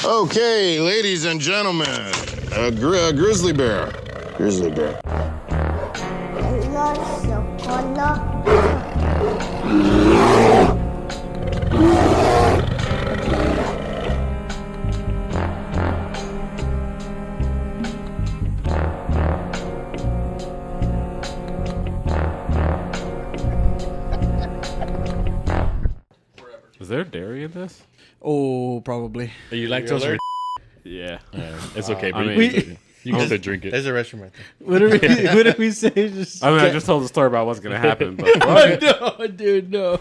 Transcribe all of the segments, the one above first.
Okay, ladies and gentlemen, a grizzly bear. Grizzly bear. Is there dairy in this? Oh, probably. You like those? Yeah. It's okay, but I mean, you can still drink it. There's a restroom right there. What did we say? I just told the story about what's going to happen. But okay. No, dude, no.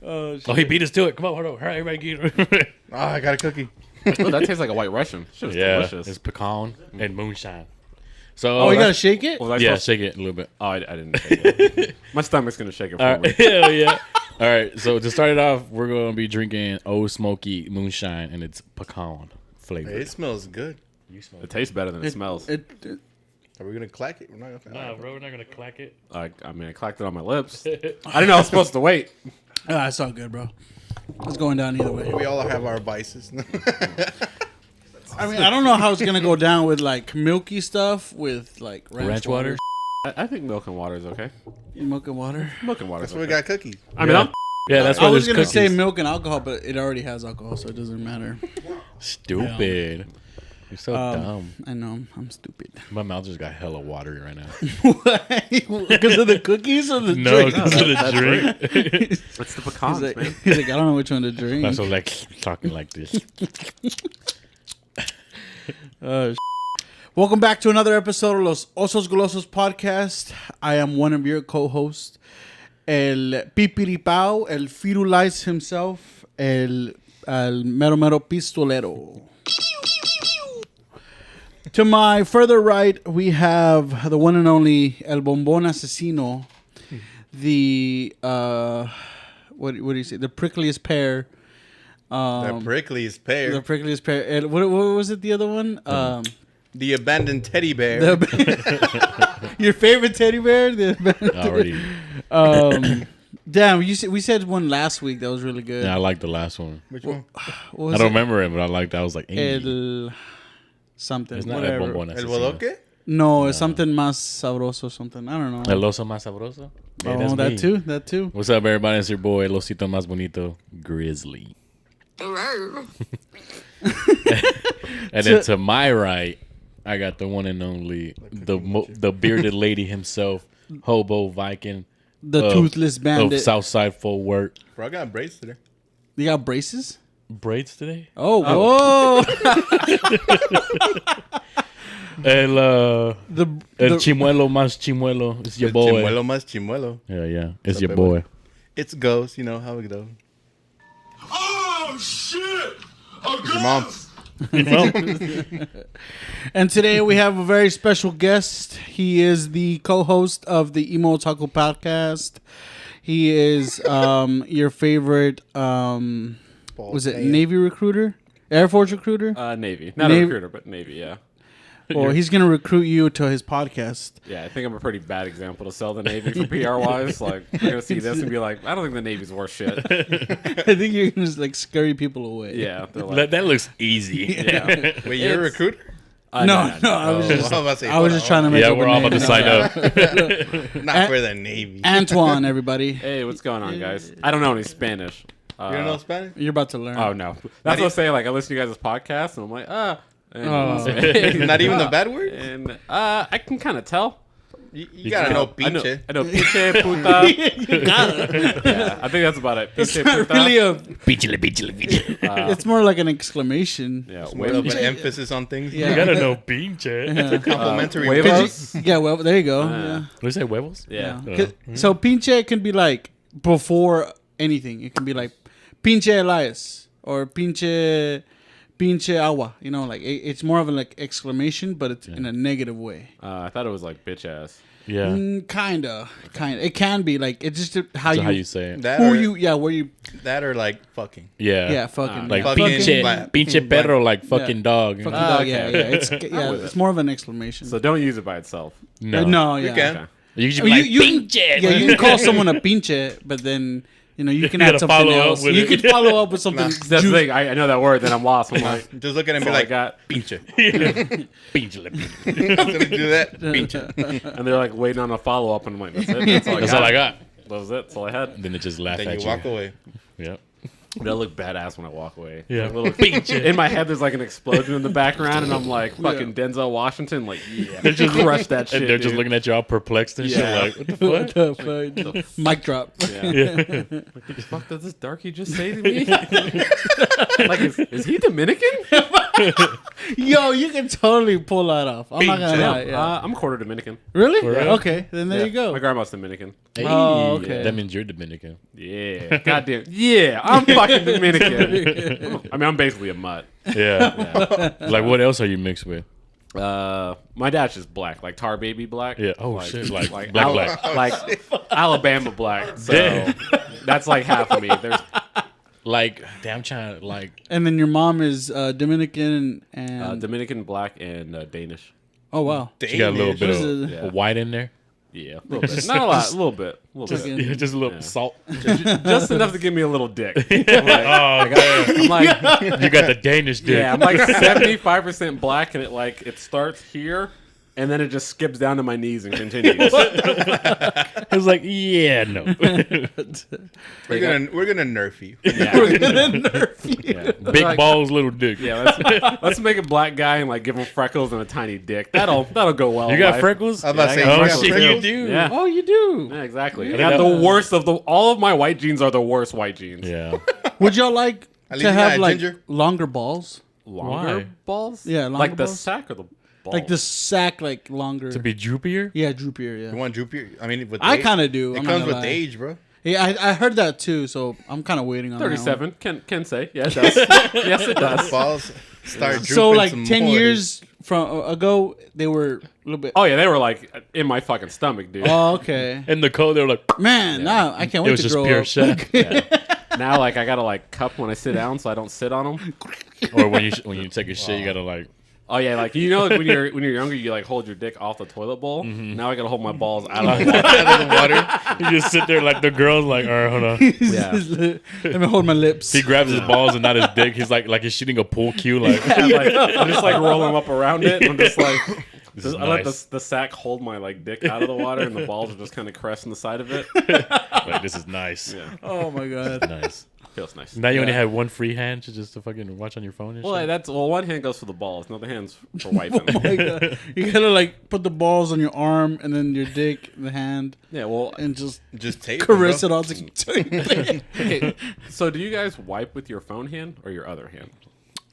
Oh, shit. Oh, he beat us to it. Come on, hold on. Hurry, everybody get it. Oh, I got a cookie. Oh, that tastes like a White Russian. Shit was delicious. It's pecan and moonshine. So, Oh, you gotta shake it? Was I yeah, supposed- shake it a little bit. Oh, I didn't shake it. My stomach's going to shake it for All me. right. Hell yeah. All right. So to start it off, we're going to be drinking Old Smoky Moonshine, and it's pecan flavor. Hey, it smells good. You smell It tastes better than it smells. Are we gonna clack it? We're not gonna. Nah, bro, we're not going to clack it. I clacked it on my lips. I didn't know I was supposed to wait. It's all good, bro. It's going down either way. We all have our vices. I mean, I don't know how it's gonna go down with like milky stuff with like Ranch water? I think milk and water is okay. milk and water. Milk and water is That's why we okay. got cookies. I mean, Yeah, that's I why was there's gonna cookies. say milk and alcohol, but it already has alcohol, so it doesn't matter. Stupid. You're so dumb. I know, I'm stupid. My mouth just got hella watery right now. Because of the cookies or the No, drink? because of the drink. it's the pecans, man. He's like, I don't know which one to drink. I'm so like talking like this. Welcome back to another episode of Los Osos Golosos Podcast. I am one of your co-hosts, El Pipiripao, El Firulais himself, El Mero Mero Pistolero. To my further right, we have the one and only El Bombón Asesino, the, what do you say, the prickliest pear. The prickliest pear. The prickliest pear. What was it, the other one? The abandoned teddy bear. Your favorite teddy bear? The Already. Damn, we said one last week that was really good. Yeah, I like the last one. Which one? What was I don't it? remember it, but I liked that. I was like, El something. it's not whatever. El Bombón El Asesino. Bodoque? No, it's something más sabroso, something. I don't know. El Oso Más Sabroso? Yeah, Oh, that's that me. too. That too. What's up, everybody? It's your boy, El Osito Más Bonito, Grizzly. And then to my right, I got the one and only, the bearded lady himself, Hobo Viking. The toothless bandit. Of Southside Full Work. Bro, I got braids today. You got braces? Braids today? Oh, whoa. El the Chimuelo Más Chimuelo. It's your boy. Chimuelo más chimuelo. Yeah. It's up, your everybody? boy. It's ghost. You know how it goes. Oh, shit! It's your mom. And today we have a very special guest. He is the co-host of the Emo Otaku Podcast. He is your favorite, was it Navy recruiter? Air Force recruiter? Navy. Not Navy- a recruiter, but Navy, yeah. Well, he's going to recruit you to his podcast. Yeah, I think I'm a pretty bad example to sell the Navy for PR-wise. Like, they're going to see this and be like, I don't think the Navy's worth shit. I think you're going to like scurry people away. Yeah. They're like, That looks easy. yeah. Wait, you're a recruiter? No, I was just, I was about to say, I was just trying to make Yeah, up we're a all name. about to sign up. Not for the Navy. Antoine, everybody. Hey, what's going on, guys? I don't know any Spanish. You don't know Spanish? You're about to learn. Oh, no. That's what I'm saying. Like, I listen to you guys' podcast, and I'm like, And, Not even the bad word? And I can kind of tell. You gotta know pinche. I know pinche, puta. Yeah, I think that's about it. It's Pinche, not puta. really a. Pichile. It's more like an exclamation. Yeah, More of an emphasis on things. Yeah. You gotta know pinche. Complimentary. huevos. Yeah, well, there you go. Yeah. What do you say, huevos? Yeah. So pinche can be like before anything. It can be like pinche Elias or pinche agua. You know, like it's more of a like exclamation, but it's in a negative way. I thought it was like bitch ass. Yeah. Kinda. It can be like it's just how So you how you say it? That who or, you where you that or like fucking. Yeah. fucking Like Fucking pinche, black. pinche perro, like fucking dog. fucking Ah, dog. okay. Yeah. It's more of an exclamation. So don't use it by itself. No. No, You yeah. can. Okay. You should I be mean, like, you pinche. yeah, you can call someone a pinche, but then you can You add gotta something follow up else. with You it. can follow up with something. That's the thing. I know that word, then I'm lost. I'm like, Just look at him that's and be all I like, got. pinche. Pinche. I'm gonna do that. Pinche. And they're like waiting on a follow up, and I'm like, that's it. That's all I That's got. all I got. That was it. That's all I had. And then it just laugh Then at you walk away. Yep. But I look badass when I walk away. Yeah. Like, in my head, there's like an explosion in the background, and I'm like fucking Denzel Washington. Like, yeah, They're just crush that shit. And they're just dude. looking at you all perplexed and Yeah. shit. Like, what the fuck? What the fuck? Mic drop. Yeah. Yeah. What the fuck does this darky just say to me? Like, is he Dominican? Yo, you can totally pull that off. I'm not gonna lie. Yeah. I'm quarter Dominican. Really? For real? Okay, then there you go. My grandma's Dominican. Hey, Oh, okay. That means you're Dominican. Yeah. Goddamn. Yeah, I'm fucking Dominican. I mean, I'm basically a mutt. Yeah. Like, what else are you mixed with? My dad's just black, like tar baby black. Yeah. Oh, shit. Like black. like Alabama black. So Damn. that's like half of me. There's Like, damn, I'm trying to, like, And then your mom is Dominican and Dominican black and Danish. oh wow. she got a little bit What is of it? Yeah. white in there. Yeah, a little bit. Not a lot. A little bit. A little bit. Yeah, just a little Yeah. salt. Just enough to give me a little dick. Oh, man. I'm like, You got the Danish dick. yeah, I'm like 75% black, and it starts here, and then it just skips down to my knees and continues. It's like, yeah, no. We're gonna nerf you. Yeah. Big Like- balls, little dick. Yeah, let's make a black guy and like give him freckles and a tiny dick. That'll go well. You in got life. freckles? I was about to say, Yeah, I you Oh, got shit, you freckles? do? Yeah. Oh, you do. Yeah, exactly. I think got that- the worst of all of my white genes are the worst white genes. Yeah. Would y'all like At least to you have got like ginger. longer balls? Longer Why? balls? Yeah, longer like the balls. sack or the balls? Like the sack, like longer. To be droopier? Yeah, droopier. You Yeah. want droopier? I mean, with I age- kind of do. It I'm not comes gonna with lie. age, bro. Yeah, I heard that too. So I'm kind of waiting on that one. 37. Can say. Yeah, it does. Yes, it does. Balls start drooping. So like some 10 more. years from ago, they were a little bit. Oh yeah, they were like in my fucking stomach, dude. Oh, okay. In the cold, they were like, Man, now I can't it wait was to just grow pure up. shit. Now like I gotta like cup when I sit down so I don't sit on them. Or when you take a shit, you gotta like, Oh yeah, like you know like, when you're younger you like hold your dick off the toilet bowl. Now I gotta hold my balls out of the water. Out of the water. you just sit there like the girl's like, all right, hold on. Yeah. Let me hold my lips. He grabs his balls and not his dick. He's like he's shooting a pool cue. Like, Yeah, like, I'm just like rolling them up around it. I'm just like, This is I let nice. the sack hold my like dick out of the water, and the balls are just kind of caressing the side of it. like, this is nice. Yeah, Oh my god. Nice. feels nice. Now you only have one free hand to just to fucking watch on your phone and Well, shit. one hand goes for the balls, the other hand's for wiping. Oh my god. You gotta like put the balls on your arm and then your dick, the hand, Yeah, well, and just Just tape. caress bro. it all together. okay. So, do you guys wipe with your phone hand or your other hand?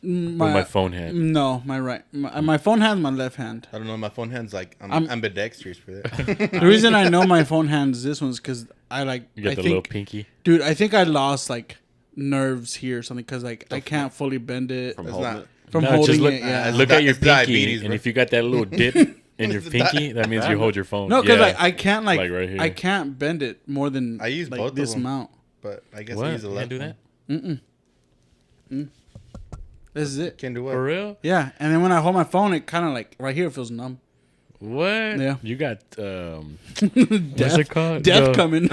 With my phone hand. No, my right. My phone hand's my left hand. I don't know. My phone hand's like I'm- ambidextrous for that. The reason I know my phone hand is this one's because I like. You got I the think, little pinky. dude, I think I lost like nerves here or something because like I can't fully bend it From That's holding not. it? from No, holding just look, it. Yeah. it's look di- at your it's pinky, diabetes, and bro. if you got that little dip in your pinky, that means you hold your phone. No, because Yeah. like I can't like, Like right here. I can't bend it more than I use like both of this them. amount. But I guess What? I You use the can't left. do one. that? This is it. Can't do what? For real? Yeah, and then when I hold my phone, it kind of like right here feels numb. What? Yeah. You got what's it called? Death No. coming. You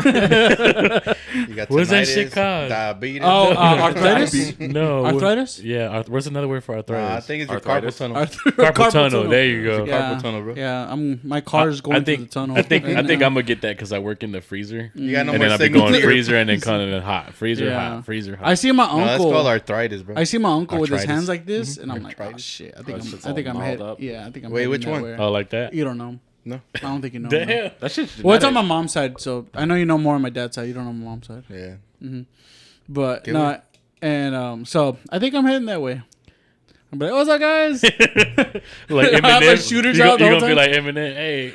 got What is that shit tinnitus, called? Diabetes. Oh, arthritis. No. Arthritis? Yeah. What's another word for I arthritis? think it's your Arthritis? carpal tunnel. Carpal tunnel. There you go. Yeah, Carpal tunnel, bro. yeah. My car's going I through think the tunnel. I think right I'm now. gonna get that because I work in the freezer, You got no and more then I'll be signal going to your- freezer and then kind of hot, freezer Yeah. hot, freezer hot. I see my No, that's uncle. called arthritis, bro. I see my uncle with his Arthritis. hands like this, and I'm like, oh Arthritis. shit. I Oh, think shit's I'm all head. gnarled up. Yeah, I think I'm. Wait, heading which that one? way. Oh, like that? You don't know. No. I don't think you know. Damn. No. That shit's Well, it's on genetic. my mom's side, so I know you know more on my dad's side. You don't know my mom's side, Yeah. but Can no. And so I think I'm heading that way. I'm like, what's up, guys? Like I have a Eminem. shooter You job the gonna whole be time? like Eminem. Hey.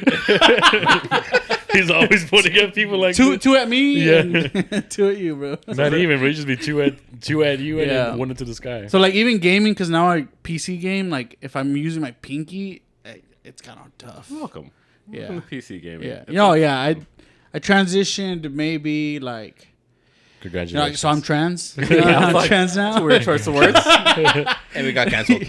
He's always pointing at people like two this. at me, Yeah. and two at you, bro. Not even, bro. You just be two at you and Yeah. then one into the sky. So like even gaming, because now I PC game. Like if I'm using my pinky, it's kind of tough. Welcome. Yeah. Welcome to PC gaming. Yeah. I transitioned maybe like. Congratulations. So I'm trans. Yeah, I was I'm like, trans now. Weird choice of words. And we got canceled.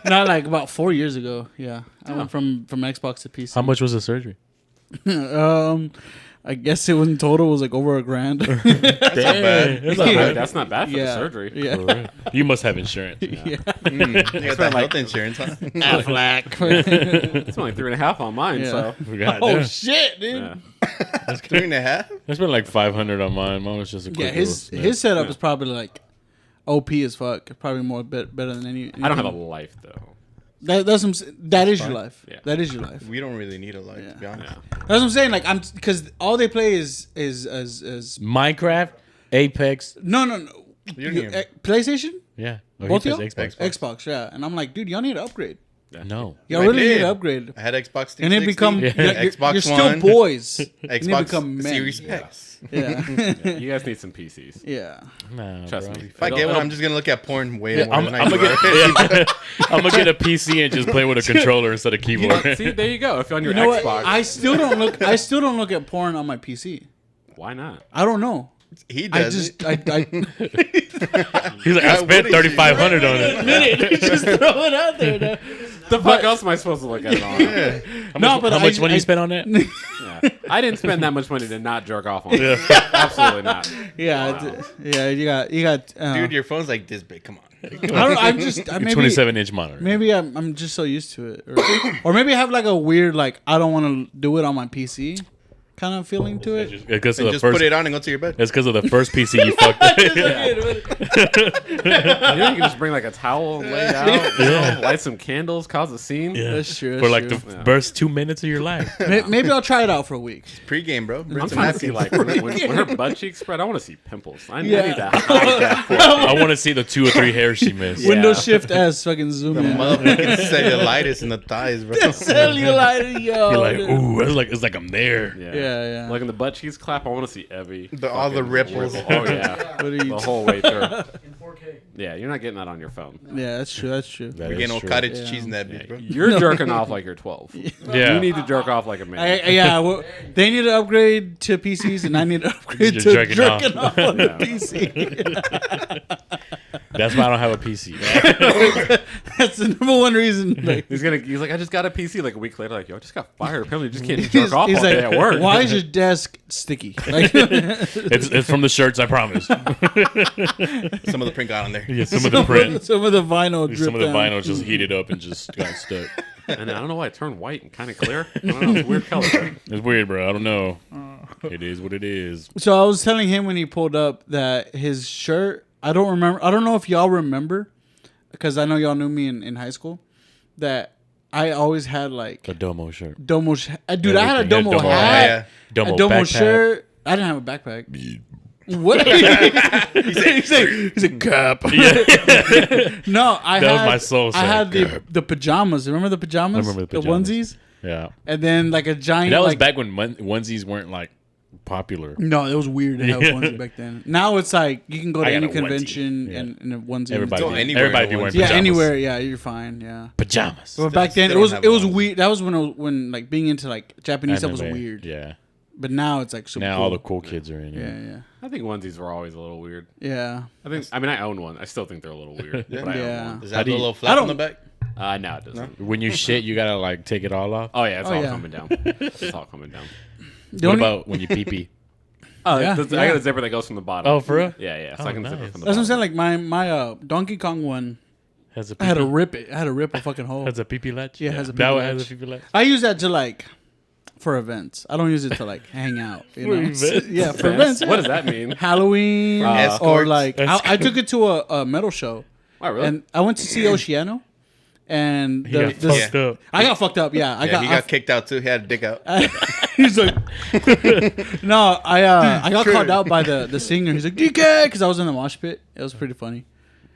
Not like about 4 years ago. Yeah, I went from Xbox to PC. How much was the surgery? I guess it was in total was like over $1,000. That's not bad. That's not bad for the surgery. Yeah. You must have insurance. You got that health insurance, huh? Affleck. It's only 3.5 on mine. Yeah. So God, Oh damn. shit, dude. yeah. 3.5. I spent like 500 on mine. Mine was just a quick Yeah, his little setup is probably like OP as fuck. Probably more better than any. I don't have a life though. That is your life. Yeah. That is your life. We don't really need a life, to be honest. Yeah. That's what I'm saying. Like because all they play is Minecraft, Apex. no. You don't even- PlayStation. Yeah. Oh, Both he of says y'all? Xbox. Xbox, yeah. And I'm like, dude, y'all need to upgrade. No. Y'all I really need did. to upgrade. I had Xbox 360. And it become Xbox you're still One, boys. You need to Xbox become men. Series X. Yeah. You guys need some PCs. Yeah. Nah, Trust bro. me. If I get one, I'm just gonna look at porn way more I'm than gonna get a PC and just play with a controller instead of You keyboard. know, see, there you go. If you're on your You know Xbox, what? I still don't look at porn on my PC. why not? I don't know. He I does. just I He's like, I spent 3,500 on it. just throw it out there. No, The fuck else am I supposed to look at it on? How much money you spent on that? Yeah. I didn't spend that much money to not jerk off on it. Absolutely not. Yeah, you got. Dude, your phone's like this big. Come on. I'm just maybe 27-inch monitor. maybe I'm just so used to it, or maybe I have like a weird like I don't want to do it on my PC kind of feeling to it. Because of And the just first. put it on and go to your bed. It's because of the first PC you fucked up. You know, you can just bring like a towel and lay it out, you know, light some candles, cause a scene. That's true. For That's like true. the first 2 minutes of your life. Maybe I'll try it out for a week. Pre-game, bro. Bring I'm some trying to see napkins. like when her butt cheeks spread. I want to see pimples. I need Yeah. to hide that. For I want to see the 2 or 3 hairs she missed. Yeah. Windows Shift S, fucking zoom in. Motherfucking cellulitis in the thighs, bro. Cellulite, yo. You're like, dude. ooh, it's like I'm there. Yeah. Yeah. Like in the butt cheeks clap, I want to see Evie. All the fucking ripples. wiggle. Oh yeah, What are you? the whole way through. Yeah, you're not getting that on your phone. Yeah, that's true. That's true. That We're is getting no true. cottage Yeah. cheese in that bitch, bro. You're jerking off like you're 12. Yeah. You need to jerk off like a man. Well, they need to upgrade to PCs, and I need to upgrade You're to jerking jerking off. off on Yeah. the PC. That's why I don't have a PC. That's the number one reason. Like, He's like, I just got a PC. Like a week later, like, yo, I just got fired. Apparently, you just can't jerk off all day at work. why is your desk sticky? Like, It's from the shirts, I promise. Some of the print got on there. Yeah, some of the print, some of the vinyl dripped some of the down. vinyl just heated up and just got stuck. And I don't know why it turned white and kind of clear. I don't know. It's a weird color. It's weird, bro. I don't know. It is what it is. So I was telling him when he pulled up that his shirt. I don't remember. I don't know if y'all remember, because I know y'all knew me in high school. That I always had like A Domo shirt. Domo. Dude, I had a Everything. Domo Domo hat, hat. Domo a Domo backpack. shirt. I didn't have a backpack. What? he said cap. No, I That had. was my soul I had saying, the pajamas. Remember the pajamas? I remember the pajamas. onesies, Yeah. and then like a giant. That was like, back when onesies weren't like popular. No, it was weird to have Yeah. onesie back then. Now it's like you can go to I got any a onesie. convention Yeah. and a onesie. Everybody, Go be- anywhere everybody in be a wearing onesie. Yeah, pajamas. anywhere. Yeah, you're fine. Yeah. Pajamas. But back then Still don't have it was one. weird. That was when like being into like Japanese stuff was Anime. weird. Yeah. But now it's like super Now cool. all the cool kids are in Yeah, it. yeah, I think onesies were always a little weird. yeah. I mean, I own one. I still think they're a little weird. But I Yeah. own one. Does How that do have a you- little I flap on don't- the back? No, it doesn't. When you shit, you gotta like take it all off. Oh yeah, it's all yeah. coming down. It's all coming down. The What only- about when you pee pee? Oh, Yeah, I got yeah. a zipper that goes from the bottom. Oh, for real? Yeah. So Oh, I can zip nice. it from the That's what I'm bottom. saying. Like my Donkey Kong one, Has a I had to pee-pee? rip it. I had to rip a fucking hole. Has a pee pee latch? Yeah, it has a That pee-pee one has latch. a pee pee latch. I use that to like for events. I don't use it to like hang out. You For know? events? Yeah, for events. What does that mean? Halloween or Escorts. like I took it to a metal show. Oh, really? And I went to see Oceano, and He got fucked up. I got fucked up. Yeah, Yeah, he got kicked out too. He had a dick out. He's like, no, I got called out by the singer. He's like, DK, because I was in the mosh pit. It was pretty funny.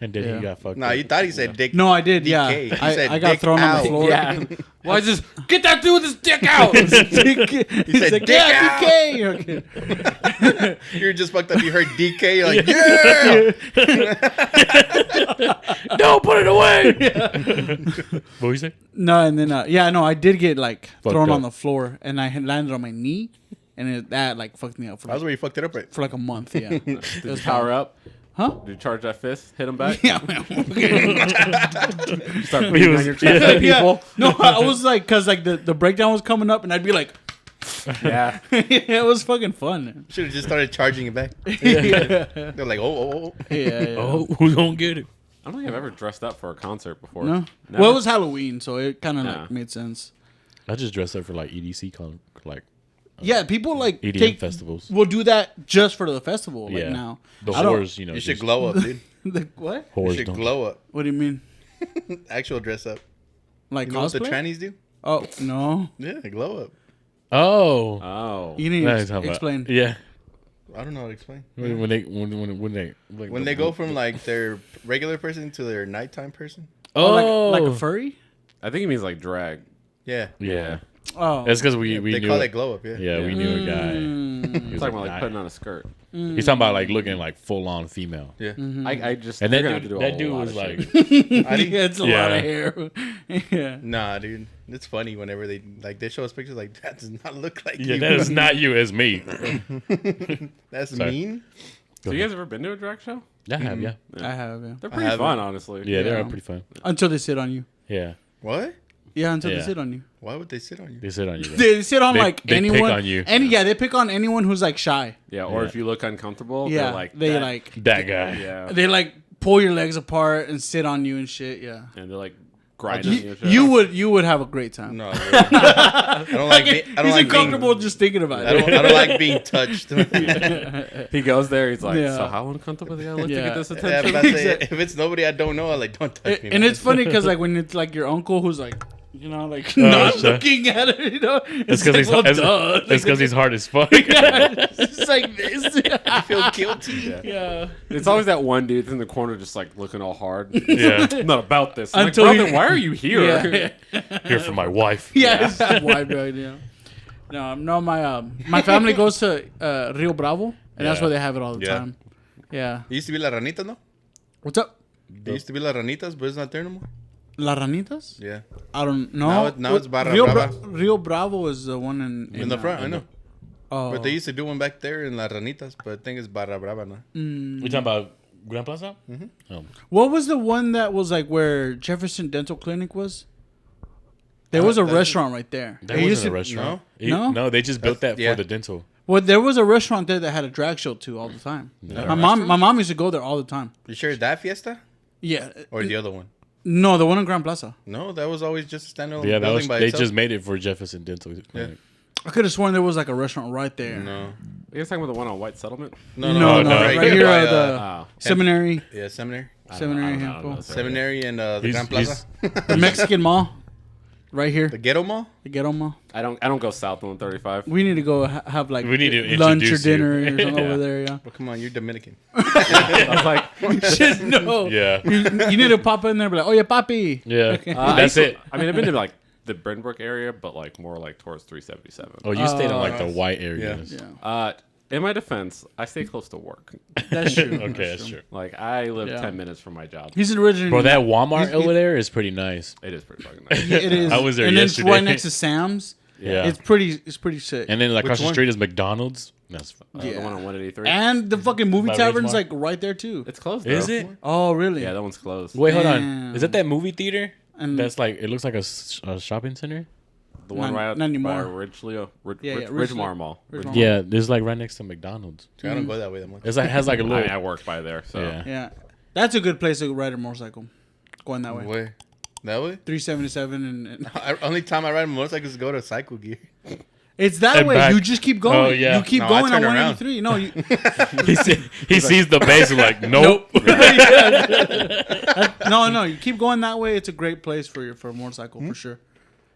And then Yeah. he got fucked Nah, up. you thought he said dick. No, I did. Yeah, DK. He said I got dick thrown on out. the floor. Yeah. Why just get that dude with his dick out? He's said, like, "Dick yeah, out." DK. Okay. You were just fucked up. You heard DK. You're like, yeah. No, put it away. What were you say? No, and then no, I did get like Fucked thrown up. on the floor, and I had landed on my knee, and that like fucked me up That was where you fucked it up, right? for like a month. Yeah, it Did you was power up? Huh? Did you charge that fist? Hit him back? Yeah, man. Start beating on your chest at Yeah. people? No, I was like, cause like the breakdown was coming up, and I'd be like, Yeah. It was fucking fun. Should have just started charging it back. Yeah. They're like, oh. Yeah. Oh, who's gonna get it? I don't think I've ever dressed up for a concert before. No. Never. Well, it was Halloween, so it kind of Yeah. like made sense. I just dressed up for like EDC, like Yeah, people like EDM festivals. will do that just for the festival. Like Yeah. now, The I don't- whores, you know. You should just glow up, dude. the what? You Whores should don't. glow up. What do you mean? Actual dress up. Like You know what the cosplay? trannies do? Oh no, Yeah, glow up. Oh, Oh. you need Now to you're talking about- explain. Yeah, I don't know how to explain. when they When they go from like their regular person to their nighttime person. oh, like a furry. I think he means like drag. Yeah. yeah, Oh, that's because we They knew call it glow up, yeah. yeah, we knew a guy. Mm. He was Talking about like "Nah." putting on a skirt. He's talking about like looking like full on female. Yeah. I just And you're that gonna have to dude, do a that dude whole lot was of like, shit. I think- yeah, it's a lot Yeah. of hair. Yeah. Nah, dude. It's funny whenever they show us pictures like that does not look like yeah, you. that is not you, it's me. That's Sorry. mean. So you guys ever been to a drag show? I have, yeah, I have. Yeah. They're pretty haven't. fun, honestly. yeah, they're Yeah. pretty fun. Until they sit on you. Yeah, What? Yeah, until they Yeah. sit on you. Why would they sit on you? they sit on you. Bro. They sit on They- like they pick anyone. on you. Yeah, they pick on anyone who's like shy. Yeah, or Yeah. if you look uncomfortable, Yeah, they're like they that. like That guy. Yeah. they like pull your legs apart and sit on you and shit. Yeah. And they're like grinding you. and shit. You would have a great time. No, dude. I don't like. I don't He's like uncomfortable being. just thinking about I it. don't like being touched. He goes there, he's like, Yeah. so how uncomfortable do I look to Yeah. get this Yeah, attention? but I say, if it's nobody I don't know, I'm like, don't touch me. And man. it's funny because like when it's like your uncle who's like, you know, like Oh, not sure. looking at it, you know, It's because he's well, it's duh. because he's hard as fuck. It's like this. I feel guilty. Yeah. It's always that one dude in the corner just like looking all hard. Yeah, I'm not about this. I'm Until like, he- bro, then why are you here? Yeah. here for my wife. Yeah, it's just wild, right? Yeah. No, my family goes to Rio Bravo, and that's Yeah. where they have it all the Yeah. time. Yeah. It used to be La Ranitas, no? What's up? They used to be La Ranitas, but it's not there no more. La Ranitas? Yeah. I don't know. Now it's Barra Rio, Brava. Rio Bravo is the one In the front, I know. Oh. But they used to do one back there in La Ranitas, but I think it's Barra Brava now. We talking about Grand Plaza? What was the one that was like where Jefferson Dental Clinic was? There was a that's- restaurant right there. That They used wasn't a to- restaurant. No? No, they just built that Yeah. for the dental. Well, there was a restaurant there that had a drag show too all the time. My mom used to go there all the time. You sure it's that Fiesta? Yeah. Or the other one? No, the one in Grand Plaza. No, that was always just a standalone Yeah, that building was, by they itself. just made it for Jefferson Dental Clinic. I could have sworn there was like a restaurant right there. No. You guys talking about the one on White Settlement? No, no, right here by, at the Oh. seminary, yeah, seminary. seminary, I don't Hampo. know. Seminary and the He's- Grand Plaza. The Mexican Mall, right here, The Ghetto Mall? the Ghetto Mall. I don't go south on 135. We need to go have like We need to lunch or introduce you. dinner or something Yeah. over there. Yeah. Well, come on, you're Dominican. I was like, Shit, no. Yeah. You need to pop in there and be like, oh yeah, papi. Yeah. I That's used to- it. I mean, I've been to like the Brynbrook area, but like more like towards 377. Oh, you stayed in like the white areas. Yeah, In my defense, I stay close to work. that's true. Okay, that's true. Like I live Yeah. 10 minutes from my job. He's originally. Bro, that Walmart over there is pretty nice. It is pretty fucking nice. It is. I was there and yesterday. it's right next to Sam's. Yeah. It's pretty sick. And then like across the one? street is McDonald's. That's The one on 183. And the fucking movie By tavern's Ridgemont? like right there too. It's closed. Is though. it? Oh really? Yeah, that one's closed. Wait, hold on. Damn. Is that that movie theater? And- That's like it looks like a shopping center. The one Not- right out not anymore. by Ridgeley, Yeah, Ridgemar Mall. Ridgemar. Yeah, there's like right next to McDonald's. I don't go that way that much. It's like has like a I little. mean, I work by there, so Yeah. Yeah, that's a good place to ride a motorcycle. Going that way. Where? That way? 377 and Only time I ride a motorcycle is go to Cycle Gear. it's that And way. back. You just keep going. Oh, yeah. You keep No, I going on turn around. 183. No, you, he sees the base and like nope. no. You keep going that way. It's a great place for a motorcycle for sure.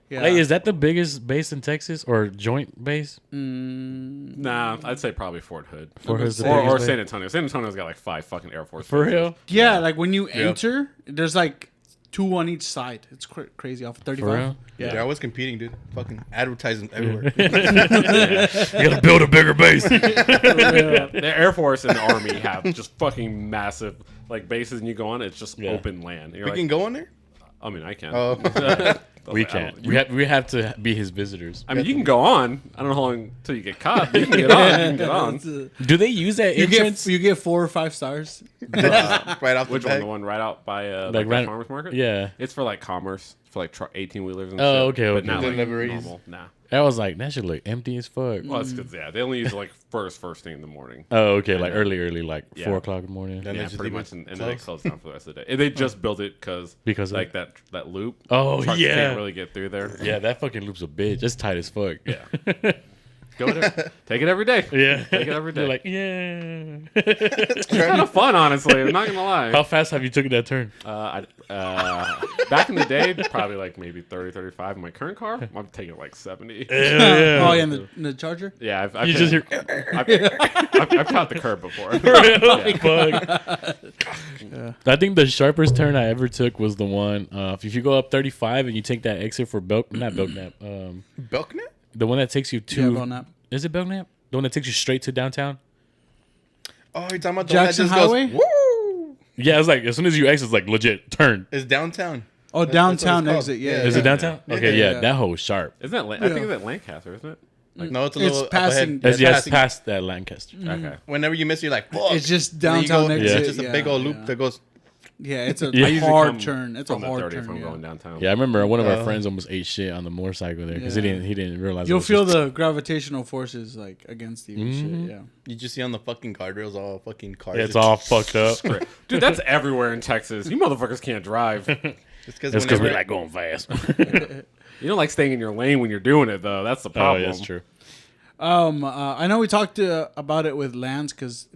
Yeah. Hey, is that the biggest base in Texas or joint base? nah, I'd say probably Fort Hood. Fort Hood's the or biggest base? San Antonio. San Antonio's got like 5 fucking Air Force For bases. real? yeah, like when you enter, there's like 2 on each side. It's crazy off of 35. For real? Yeah, I was competing, dude. Fucking advertising everywhere. You gotta build a bigger base. The Air Force and the Army have just fucking massive like bases, and you go on, it's just Yeah. open land. And you're We like, can go on there? I mean, I can. Oh. We can't. We have to be his visitors. I mean, you can go on. I don't know how long until you get caught. But you can get on. You can get on. Do they use that You entrance? get 4 or 5 stars. Right off the Which one? back. The one right out by Like like right- the farmers market? yeah. It's for like commerce for like 18 wheelers and Oh, shit. okay, But okay. not like Deliveries. normal. Nah. I was like, that should look empty as fuck. Well, it's because they only use it like first thing in the morning. Oh, okay, like early, like Yeah. 4 o'clock in the morning. Then Yeah, they just pretty leave much, it and then they closed? close down for the rest of the day. And they just built it Because of- like that loop. Oh, Trucks yeah. can't really get through there. Yeah, that fucking loop's a bitch. It's tight as fuck. Yeah. Go there. Take it every day. Yeah. Take it every day. You're like, yeah. It's kind of fun, honestly. I'm not gonna lie. How fast have you taken that turn? Back in the day, probably like maybe 30, 35. In my current car, I'm taking like 70. Oh yeah, in the Charger. Yeah, I've You just hear, I've caught the curb before. I think the sharpest turn I ever took was the one, if you go up 35 and you take that exit for not Belknap, Belknap? the one that takes you to, Yeah, Belknap. is it Belknap? The one that takes you straight to downtown? Oh, you're talking about the Jackson one that just Highway? goes, woo! Yeah, it's like, as soon as you exit, it's like legit, turn. It's downtown. Oh, That's what it's downtown called. exit. Yeah. Yeah. Is it downtown? Okay, yeah, yeah. that hoe was sharp. Isn't that? I think it's at Lancaster, isn't it? No, it's a It's little passing- up ahead. Yeah, it's passing. past that Lancaster. Okay. Whenever you miss, you're like, fuck. It's just And then you downtown go- exit. It's just a big old loop yeah. that goes. Yeah, it's a Yeah. I usually hard come turn. It's a from the hard 30 turn. from Yeah. going downtown. Yeah, I remember one of our friends almost ate shit on the motorcycle there because Yeah. he didn't realize. You'll it was feel just- the gravitational forces like against you. And shit, yeah. You just see on the fucking guardrails all fucking cars. Yeah, it's all fucked up. Dude, that's everywhere in Texas. You motherfuckers can't drive. It's That's because we like going fast. You don't like staying in your lane when you're doing it, though. That's the Oh, problem. yeah, that's true. I know we talked about it with Lance because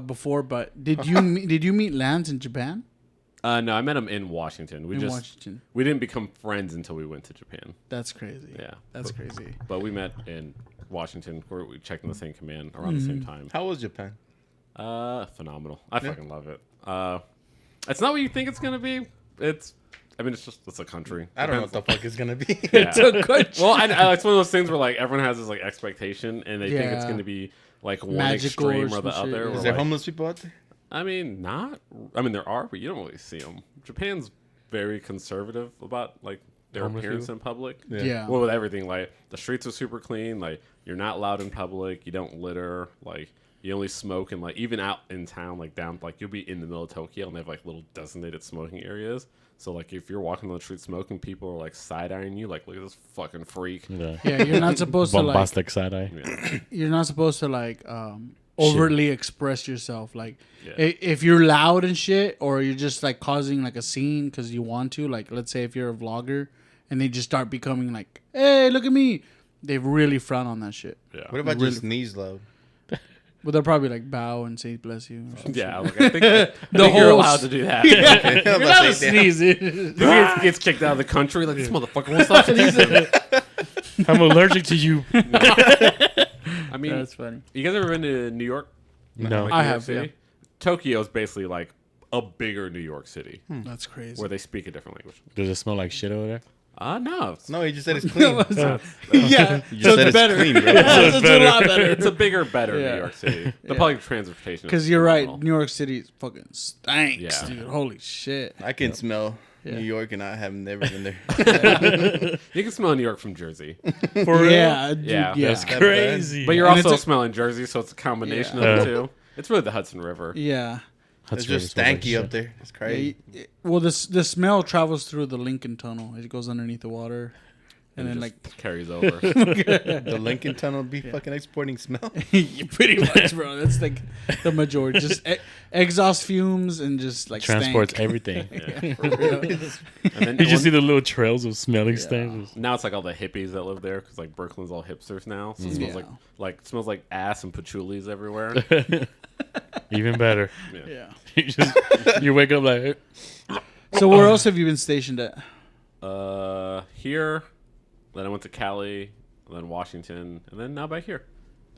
before, but did you meet Lance in Japan? No, I met him in Washington. In Washington. We didn't become friends until we went to Japan. That's crazy. Yeah, That's crazy. But we met in Washington, where we checked in the same command around the same time. How was Japan? Phenomenal. I fucking love it. It's not what you think it's gonna be. It's a country. I don't know what the fuck it's gonna be. Yeah. Good. Well, it's one of those things where like everyone has this like expectation, and they think it's Yeah. gonna be like one Magical or extreme or the some shit, other. yeah. or, Is there like- homeless people out there? there are, but you don't really see them. Japan's very conservative about like their Homeless appearance people? in public. Yeah. Well, with everything, like the streets are super clean. Like you're not loud in public. You don't litter. Like you only smoke, and like even out in town, like down, like you'll be in the middle of Tokyo, and they have like little designated smoking areas. So like if you're walking on the street smoking, people are like side eyeing you, like look at this fucking freak. Yeah. Yeah, you're not supposed to like. Bombastic side eye. Yeah. You're not supposed to like overtly express yourself. Like Yeah. if you're loud and shit, or you're just like causing like a scene because you want to. Like let's say if you're a vlogger and they just start becoming like, hey, look at me. They really frown on that shit. Yeah. What about Really- just sneeze loud? But they'll probably like bow and say bless you. Or something. Yeah, like, I think you're whole allowed s- to do that. You're not a sneezer. He gets kicked out of the country. Like this motherfucker won't stop sneezing. I'm allergic to you. I mean, That's funny. you guys ever been to New York? No. Like I New York have, City? yeah. Tokyo's basically like a bigger New York City That's crazy. where they speak a different language. Does it smell like shit over there? No. No, he just said it's clean. Yeah, You so said it's it's better. clean, bro. It's a lot better. It's a better Yeah. New York City. The Yeah. public transportation. Because is you're right, phenomenal. New York City fucking stinks, Yeah. dude. Holy shit. I can smell Yeah. New York, and I have never been there. You can smell New York from Jersey, For real? Yeah, dude, Yeah. yeah. That's That crazy. but you're And also it's smelling Jersey, so it's a combination Yeah. of the two. It's really the Hudson River. Yeah. It's just stanky up there. It's crazy. Well, the smell travels through the Lincoln Tunnel. It goes underneath the water, and then just like carries over. The Lincoln Tunnel be fucking exporting smell. pretty much, bro. That's like the majority. Just exhaust fumes and just like transports stank. everything. Yeah. For real. And then You just see the little trails of smelling Yeah. stank. now it's like all the hippies that live there because like Brooklyn's all hipsters now, so it smells Yeah. like it smells like ass and patchoulis everywhere. Even better. Yeah. You wake up like, So where else have you been stationed at? Here, then I went to Cali, then Washington, and then now back here.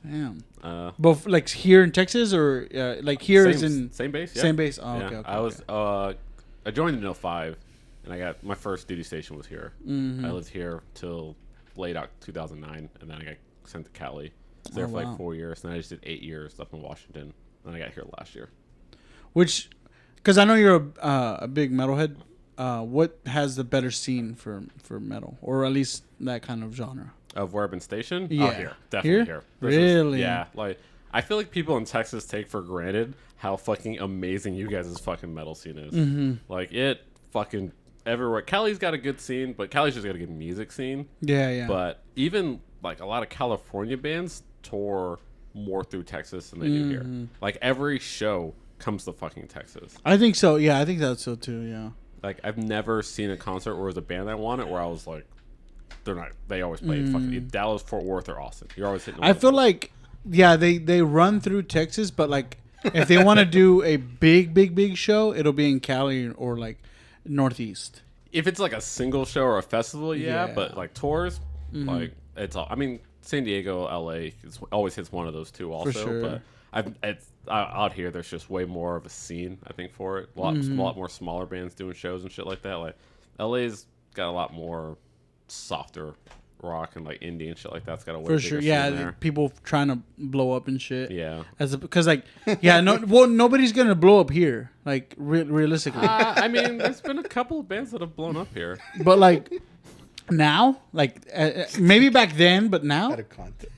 Damn. Uh, Both like here in Texas or like here same, is in same base. Yeah. same base. Oh, Yeah. okay. I was I joined in 05, and I got my first duty station was here. Mm-hmm. I lived here till late 2009, and then I got sent to Cali. I was there Oh, for wow. like 4 years, and I just did 8 years up in Washington. Then I got here last year. Which, because I know you're a big metalhead. What has the better scene for metal, or at least that kind of genre? Of where I've been stationed? Yeah. Oh, here. Definitely here. This is- Really? yeah. Like, I feel like people in Texas take for granted how fucking amazing you guys' fucking metal scene is. Mm-hmm. Like, it fucking everywhere. Cali's got a good scene, but Cali's just got a good music scene. Yeah. But even like a lot of California bands tour more through Texas than they do here. Like every show comes to fucking Texas. I think so. Yeah, I think that's so too. Yeah. Like I've never seen a concert where there's a band I wanted where I was like, they're not. They always play fucking Dallas, Fort Worth, or Austin. You're always hitting. I feel like, yeah, they run through Texas, but like if they want to do a big show, it'll be in Cali or like Northeast. if it's like a single show or a festival, Yeah. but like tours, like it's all. I mean, San Diego, LA, always hits one of those two also. sure. But out here, there's just way more of a scene, I think, for it. A lot more smaller bands doing shows and shit like that. Like LA's got a lot more softer rock and like indie and shit like that. It's got a way For bigger sure, scene yeah. there. People trying to blow up and shit. Yeah. Because like, yeah, nobody's gonna blow up here. Like realistically, I mean, there's been a couple of bands that have blown up here. but like now, like maybe back then, but now, Out of context.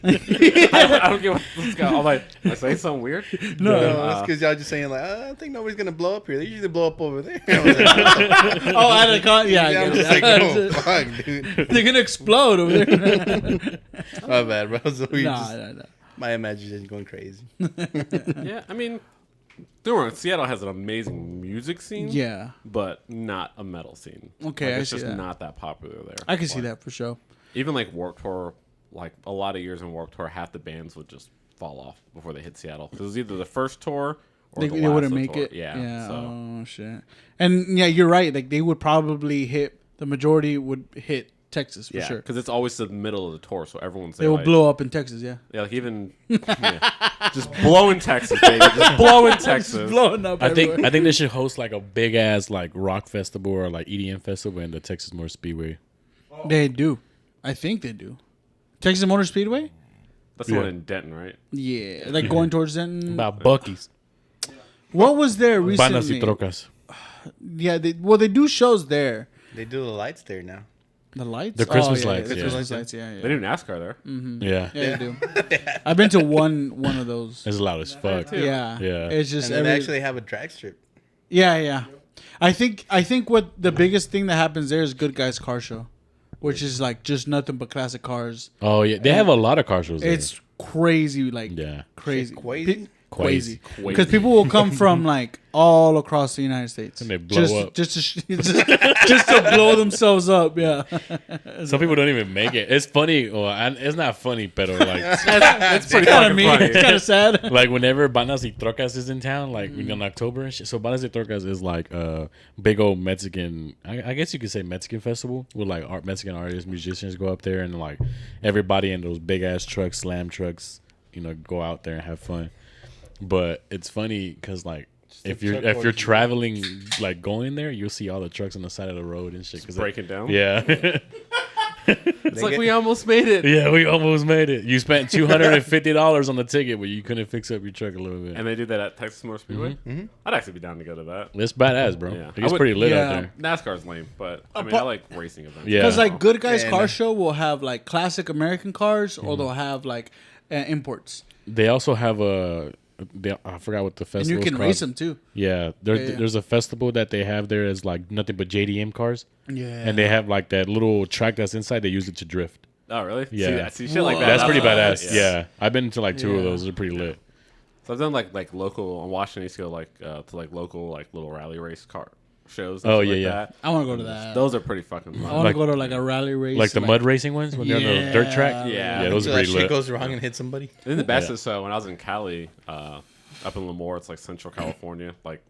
I don't get what's going on. I'm like, I say something weird. No, that's because y'all just saying like, I don't think nobody's gonna blow up here. They usually blow up over there. I was like, oh, out of yeah, yeah, I I'm get just it. like, oh fuck, dude. They're gonna explode over there. My bad, bro. So No. my imagination is going crazy. Yeah, I mean, don't worry, Seattle has an amazing music scene. Yeah, But not a metal scene. Okay, Like, I it's see just that. not that popular there. I can see Like, that for sure. Even like Warped Tour, like a lot of years in Warped Tour, half the bands would just fall off before they hit Seattle. Because it was either the first tour or They the last wouldn't of make tour. it. Yeah. So. Oh shit. And yeah, you're right. Like they would probably hit. The majority would hit Texas for Yeah, sure. because it's always the middle of the tour, so everyone's They there. will like, blow up in Texas. Yeah. Yeah, like even just blow in Texas, baby. Just blow in Texas. Blowing up. I everywhere. think they should host like a big ass like rock festival or like EDM festival in the Texas Motor Speedway. They do. I think they do. Texas Motor Speedway. That's the one Yeah. in Denton, right? Yeah, like going towards Denton. About Bucky's. What was there Bandas y recently? trocas. Yeah, they do shows there. They do the lights there now. The lights. The Christmas yeah, lights, The yeah. Christmas lights. Yeah. They do NASCAR there. Yeah. Yeah, they do. I've been to one of those. It's loud as fuck. Yeah. Yeah. It's just And then they actually have a drag strip. Yeah. I think what the biggest thing that happens there is Good Guys Car Show, which is like just nothing but classic cars. Oh yeah, they have a lot of car shows there. It's crazy, like Yeah. crazy, Crazy? crazy. Crazy. Because people will come from like all across the United States And they blow up. just to blow themselves up. Yeah, Some people don't even make it. It's funny. It's not funny, but like It's pretty kind of fucking mean. funny. It's kind of sad. like whenever Bandas y Trocas is in town, like in October and shit. So Bandas y Trocas is like a big old Mexican, I guess you could say Mexican festival with like Mexican artists, musicians go up there and like everybody in those big ass trucks, slam trucks, go out there and have fun. But it's funny because like if you're traveling like going there, you'll see all the trucks on the side of the road and shit. Cause breaking down. Yeah. It's like we almost made it. Yeah, we almost made it. You spent $250 on the ticket, but you couldn't fix up your truck a little bit. And they do that at Texas Motor Speedway. I'd actually be down to go to that. It's badass, bro. Yeah. It gets pretty lit out there. NASCAR's lame, but I mean, but- I like racing events. Yeah. Because like Good Guys And, Car Show will have like classic American cars, or they'll have like imports, They also have I forgot what the and festival you is can called. race them too. Yeah, there's a festival that they have there is like nothing but JDM cars, Yeah, and they have like that little track that's inside. They use it to drift. Oh, really? Yeah. See shit like that. That's pretty badass. Yeah. Yeah, I've been to like two of Yeah. those. They're pretty lit. So I've done like local in Washington. I used to go to like local like little rally race car shows. And Oh, shit yeah, like yeah. That. I want to go to that. Those are pretty fucking I fun. want Like- to go to like a rally race, Like the mud racing ones when they're on the dirt track. Yeah. Yeah, those are So that pretty shit lit. goes wrong and hits somebody. Then the best Yeah. is when I was in Cali, up in Lemoore, it's like Central California, like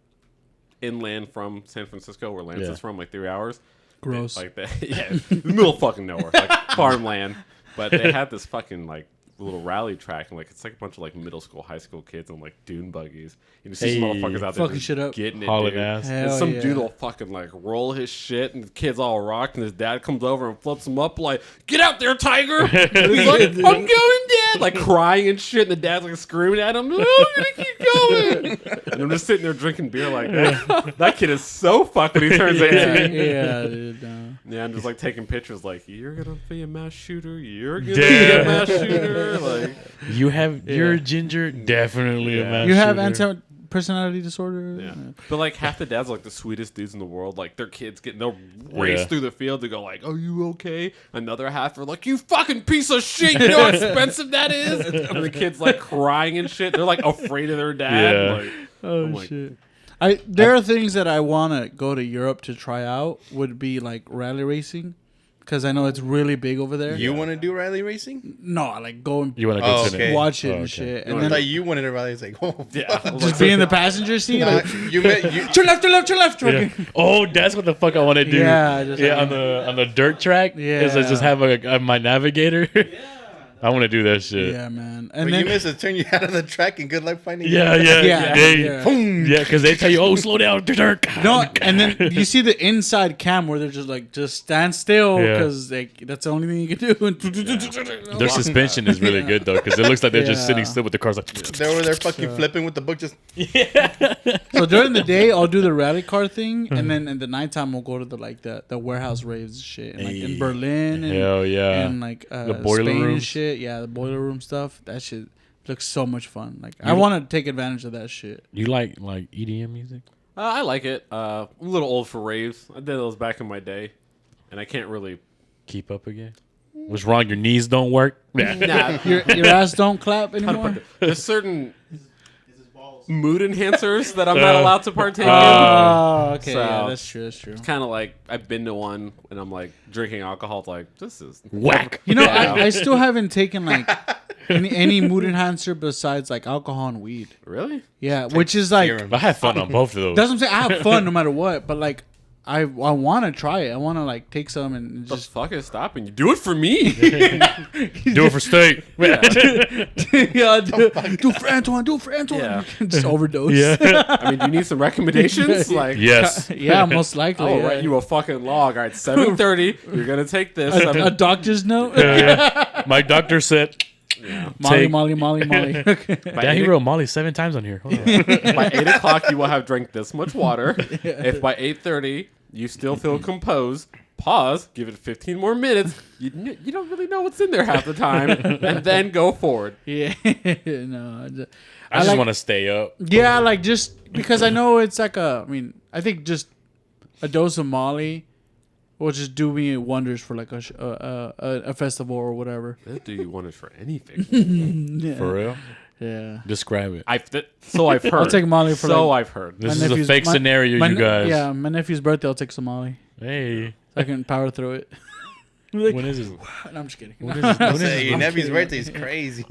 inland from San Francisco, where Lance Yeah. is from, like 3 hours. Gross. Like that, yeah, middle of fucking nowhere, like farmland. But they had this fucking like little rally track, and like it's like a bunch of like middle school, high school kids on like dune buggies. You just see some Hey. motherfuckers out there Fucking just shit up. getting it, Hauling dude. ass. And Hell some yeah. dude will fucking like roll his shit, and the kids all rocked, and his dad comes over and flips him up like, "Get out there, tiger!" And he's like, "I'm going, Dad!" Like crying and shit, and the dad's like screaming at him, "No, I'm gonna keep going!" And I'm just sitting there drinking beer like that. That kid is so fucked when he turns 18. yeah, dude. Yeah, I'm just like taking pictures like, "You're gonna be a mass shooter. You're gonna Damn. be a mass shooter." Like, You're ginger, definitely a Yeah. mass You have shooter. personality disorder. Yeah. But like half the dads are like the sweetest dudes in the world. Like their kids they'll race through the field to go like, "Are you okay?" Another half are like, "You fucking piece of shit! You know how expensive that is." And the kids like crying and shit. They're like afraid of their dad. Yeah. Like, Oh I'm like, shit. There are things that I want to go to Europe to try out. Would be like rally racing, because I know it's really big over there. You want to do rally racing? No, I like go and You want to go Oh, to okay. it? watch it Oh, and okay. shit, I and then thought you wanted to rally. It's like, oh, yeah, just be in the passenger seat. Nah, Like, you meant you. turn left, turn left, turn left. Yeah. Oh, that's what the fuck I want to do. Yeah, just like- on the dirt track. Is I Yeah. just have my navigator. I want to do that shit. Yeah, man. But And you then missed a turn you out of the track, and good luck finding. Yeah, it. Yeah. yeah, because they tell you, "Oh, slow down, dirt." no, and then you see the inside cam where they're just stand still Yeah. because that's the only thing you can do. Their suspension is really good though, because it looks like they're just sitting Yeah. still with the cars like. They were there fucking flipping with the book, just So during the day, I'll do the rally car thing, and then in the nighttime, we'll go to the warehouse raves and shit, and, like in Berlin and, Hell yeah. and like The boiler Spain and rooms. shit. Yeah, the boiler room stuff. That shit looks so much fun. Like I want to take advantage of that shit. You like EDM music? I like it. I'm a little old for raves. I did those back in my day, and I can't really. Keep up again? What's wrong? Your knees don't work? Nah, Your ass don't clap anymore. there's certain mood enhancers that I'm not allowed to partake in. Oh, okay. So- Yeah, that's true. That's true. Kind of like I've been to one, and I'm like drinking alcohol. It's like this is Whack. You know, Yeah. I still haven't taken like any mood enhancer besides like alcohol and weed. really. Yeah, which is like serum. I had fun on both of those. that's what I'm saying. I have fun no matter what, but like I want to try it. I want to like take some and The just fuck is stopping you? Do it for me. Do it for steak. yeah, do for Antoine, do for Antoine. Yeah. Just overdose. Yeah. I mean, do you need some recommendations? Like, Yes. yeah, most likely. I'll yeah. write you a fucking log. All right, 7:30. You're gonna take this. a doctor's note. My doctor said. Molly, Take- Molly, Molly, Molly. By Dad, he 8 wrote Molly 7 times on here. Hold on. by 8:00, you will have drank this much water. If by 8:30 you still feel composed, pause, give it 15 more minutes. You don't really know what's in there half the time, and then go forward. Yeah, no. I just like- want to stay up. Yeah, like just because I know it's like I mean, I think just a dose of Molly will just do me wonders for like a festival or whatever. That do you wonders for anything? Yeah. For real? Yeah. Describe it. So I've heard. I'll take Molly for So like- I've heard. This My is a nephew's- fake my- scenario, my you ne- guys. Yeah, my nephew's birthday, I'll take some Molly. Hey. I can power through it. Like, When is it? no, I'm just kidding. When is it? When is Say, it? your nephew's kidding. birthday is crazy.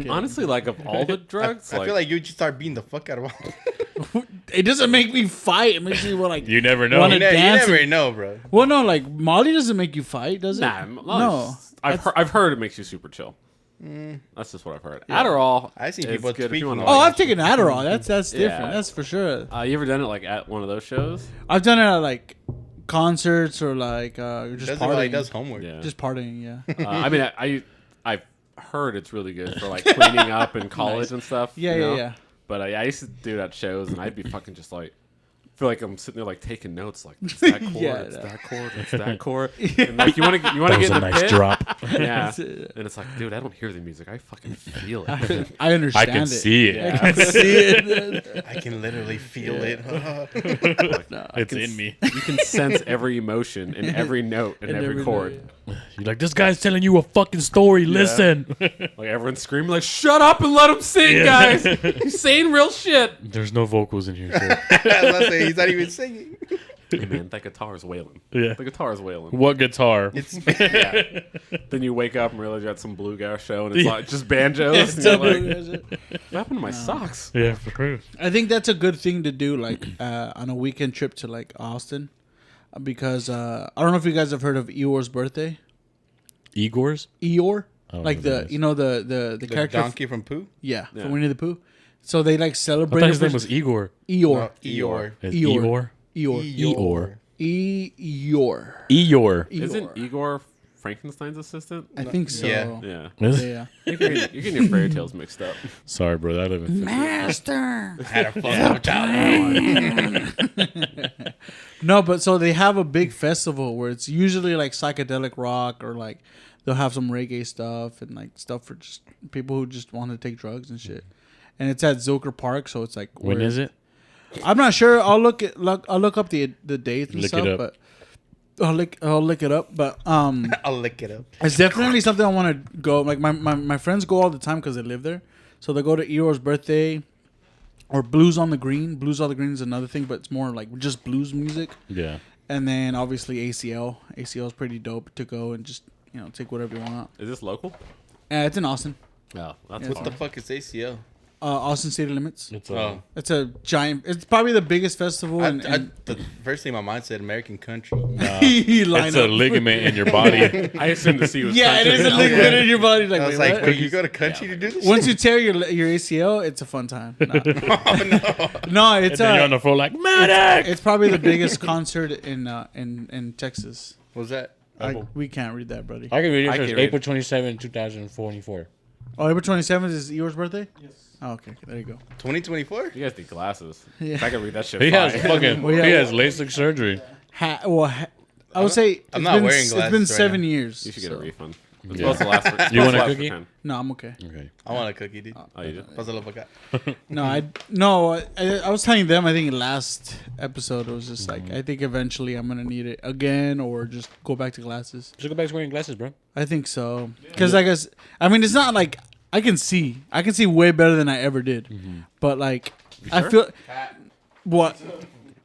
Honestly, like of all the drugs, I feel like you just start beating the fuck out of all. It doesn't make me fight. It makes me like. You never know. Wanna- You dance never know, bro. Well, no, like Molly doesn't make you fight, does it? nah, No. I've heard it makes you super chill. That's just what I've heard. Adderall. I've seen is people good if tweet you wanna, from Oh, like- I've taken Adderall. That's different. Yeah. That's for sure. You ever done it like at one of those shows? I've done it at like concerts or like just Does it while he partying. does homework. Yeah. Just partying, yeah. I mean, I've heard it's really good for like cleaning up in college and stuff. Yeah, you yeah, know? yeah. But I used to do it at shows, and I'd be fucking just like, feel like I'm sitting there like taking notes, like it's that chord, Yeah, it's no. that chord, it's that chord, and like you want to That get was in a the nice pit, drop. yeah. And it's like, dude, I don't hear the music, I fucking feel it. I understand I can it. see it. Yeah. I can see it. I can literally feel it. It's in me. You can sense every emotion in every note and every chord. You're like, this guy's telling you a fucking story. Listen. Like everyone's screaming, like, "Shut up and let him sing, Yeah. guys! He's saying real shit." There's no vocals in here. So. I was about to say, he's not even singing. Hey man, that guitar's wailing. Yeah. The guitar's wailing. What guitar? It's Yeah. Then you wake up and realize you're at some bluegrass show and it's like just banjos. and you're like, what happened to my socks? Yeah, for real. I think that's a good thing to do, like on a weekend trip to like Austin, because I don't know if you guys have heard of Eeyore's birthday. Eeyore's? Eeyore, I don't like know who the that is. you know the the character. donkey from Pooh. Yeah, Yeah. from Winnie the Pooh. So they like I celebrate. thought his name was Igor. Eeyore. Eeyore. It's Eeyore. Eeyore? Eeyore. Eeyore. Eeyore. Eeyore. Isn't Igor Frankenstein's assistant? I think so. Yeah. Yeah. Yeah. You're getting your fairy tales mixed up. Sorry, bro. I live in. Master. Had a fuck child. No, but so they have a big festival where it's usually like psychedelic rock or like they'll have some reggae stuff and like stuff for just people who just want to take drugs and shit. and it's at Zilker Park. So it's like When is it? I'm not sure. I'll look up the dates and Look stuff, it up. but I'll look it up. But I'll lick it up. it's definitely something I want to go. Like my friends go all the time because they live there, so they go to Ero's birthday or Blues on the Green. Blues on the Green is another thing, but it's more like just blues music. Yeah. And then obviously ACL. ACL is pretty dope to go and just take whatever you want. Is this local? It's in Austin. No, that's What the fuck is ACL? Austin City Limits. It's Oh. It's a giant. It's probably the biggest festival. The first thing my mind said American country. it's a ligament in your body. I assumed the C was Yeah, it is a country. ligament in your body. Like, I was wait, like, what? wait, you go to country to do this? Once you tear your ACL, it's a fun time. No, no it's And then you're on the floor like, medic! it's probably the biggest concert in Texas. What was that? We can't read that, buddy. I can read it. I It says can read April 27, 2024. Oh, April 27th is Eeyore's birthday? Yes. Oh, okay. There you go. 2024? You guys need glasses. Yeah. If I can read that shit. He has fine. fucking, Well, yeah. he has LASIK surgery. I would say I'm not wearing It's glasses been right 7 now. years. You should get a so- refund. It's Yeah. supposed to last for, it's You supposed want to a last for cookie? 10. No, I'm okay. Okay. I want a cookie, dude. Oh, you do? Pásalo pa' acá. I was telling them, I think last episode, it was just like, I think eventually I'm going to need it again or just go back to glasses. Just go back to wearing glasses, bro. I think so. Because I mean, it's not like I can see way better than I ever did. But like, I feel what.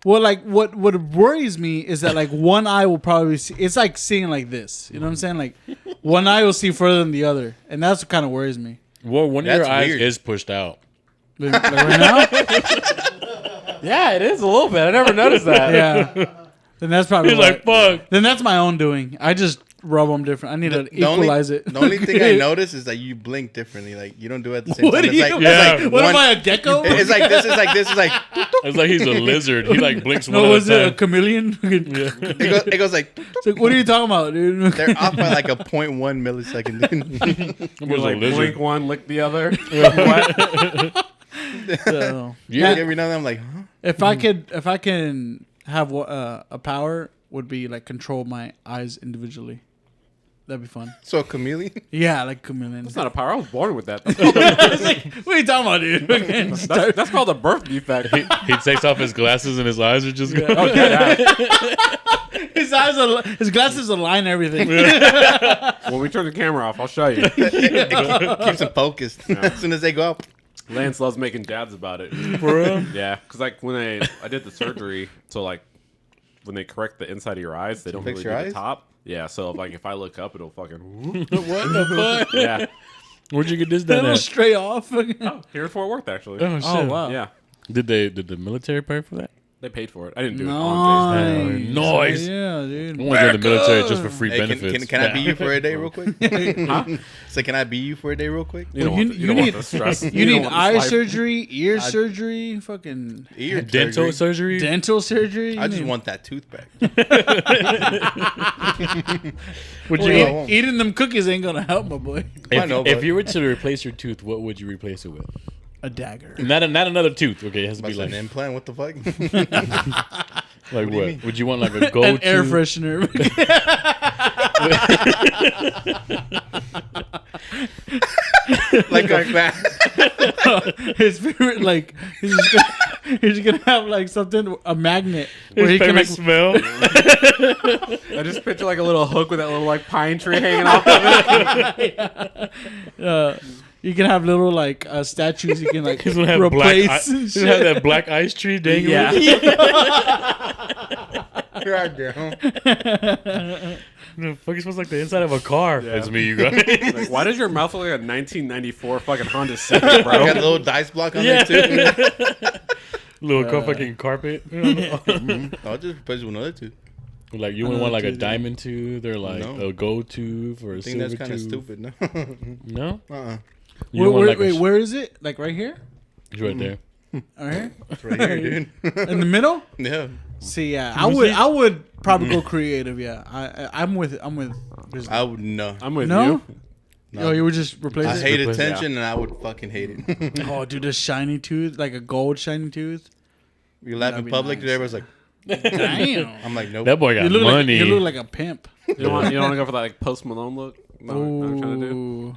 Well, like what worries me is that like one eye will probably see. It's like seeing like this. You know what I'm saying? Like one eye will see further than the other, and that's what kind of worries me. Well, one of That's your eyes weird. is pushed out. Like right now, Yeah, it is a little bit. I never noticed that. yeah. Then that's probably He's why- like, fuck. Then that's my own doing. I just rub them different. I need to equalize it. The only thing I notice is that you blink differently. Like you don't do it at the same What time. do you? It's like, Yeah. it's like What one, am I, a gecko? It's like this. It's like this. It's like It's like he's a lizard. He like blinks one No, at was a it a time. chameleon? it goes like It's like, what are you talking about, dude? they're off by like a 0.1 millisecond. It You're was a like blink lizard. one, lick the other. What? So, Yeah. Every now and then I'm like, huh? if I can have a power, would be like control my eyes individually. That'd be fun. So a chameleon. Yeah, like chameleon. That's not a power. I was born with that. That's, It's like, what are you talking about, dude? that's called a birth defect. He takes off his glasses and his eyes are just going. Oh, yeah. His glasses align everything. When we turn the camera off, I'll show you. It keeps them focused. As soon as they go up, Lance loves making dabs about it. For real? Yeah, because like when I did the surgery, so like when they correct the inside of your eyes, they don't fix really your do the eyes? top. Yeah, so like if I look up, it'll fucking What the fuck? yeah. Where'd you get this done It'll at? stray off. Oh, here at Fort Worth actually. Oh, shit. Oh wow. Yeah, Did the military pay for that? they paid for it. I didn't do it on Facebook. Nice. Nice. Yeah, dude. I want to go to the military just for free hey, benefits. can I be you for a day real quick? Huh? So can I be you for a day real quick? You don't You- want the, you don't want need- the stress. You don't need want eye this life. surgery, ear surgery, fucking Ear Dental surgery. surgery? dental surgery. I You just need- want that tooth back. Would Well, you, won't. eating them cookies ain't gonna help, my boy. I know, if but- you were to replace your tooth, what would you replace it with? A dagger. Not another tooth. Okay, it has to be That's an like implant. What the fuck? like do you what? mean? Would you want like a gold An air tooth? freshener. Like a fat. His favorite, like, he's just gonna have like something, a magnet where His he can favorite like, smell. I just picture like a little hook with that little like pine tree hanging off of it. you can have little like statues you can like He's gonna have black. replace. and He's gonna have shit. that black ice tree dangling. God damn. The fuck, it smells like the inside of a car. It's me, you guys. Like, why does your mouth look like a 1994 fucking Honda Civic, I got a bro? little dice block on Yeah. there too. Little fucking carpet. I'll just replace it with another tooth. Like you wouldn't want like a diamond tooth or like No. a gold tooth or a I think silver that's kind of tooth. stupid. No. No, Uh-uh. you don't want like wait, a where is it? Like right here? it's right there. Right here? It's right here, dude. In the middle? Yeah. See, yeah, I would probably go creative. Yeah, I'm with Grizzly. I would no. I'm with No? you. No. Oh, you would just replace I it? hate Replace- attention, and I would fucking hate it. Oh, dude, a shiny tooth, like a gold shiny tooth. You laugh That'd in be public, nice. dude. Everyone's like, Damn. I'm like, nope. That boy got You look money. like you look like a pimp. You don't want to go for that like Post Malone look? No, I'm trying to do. Ooh.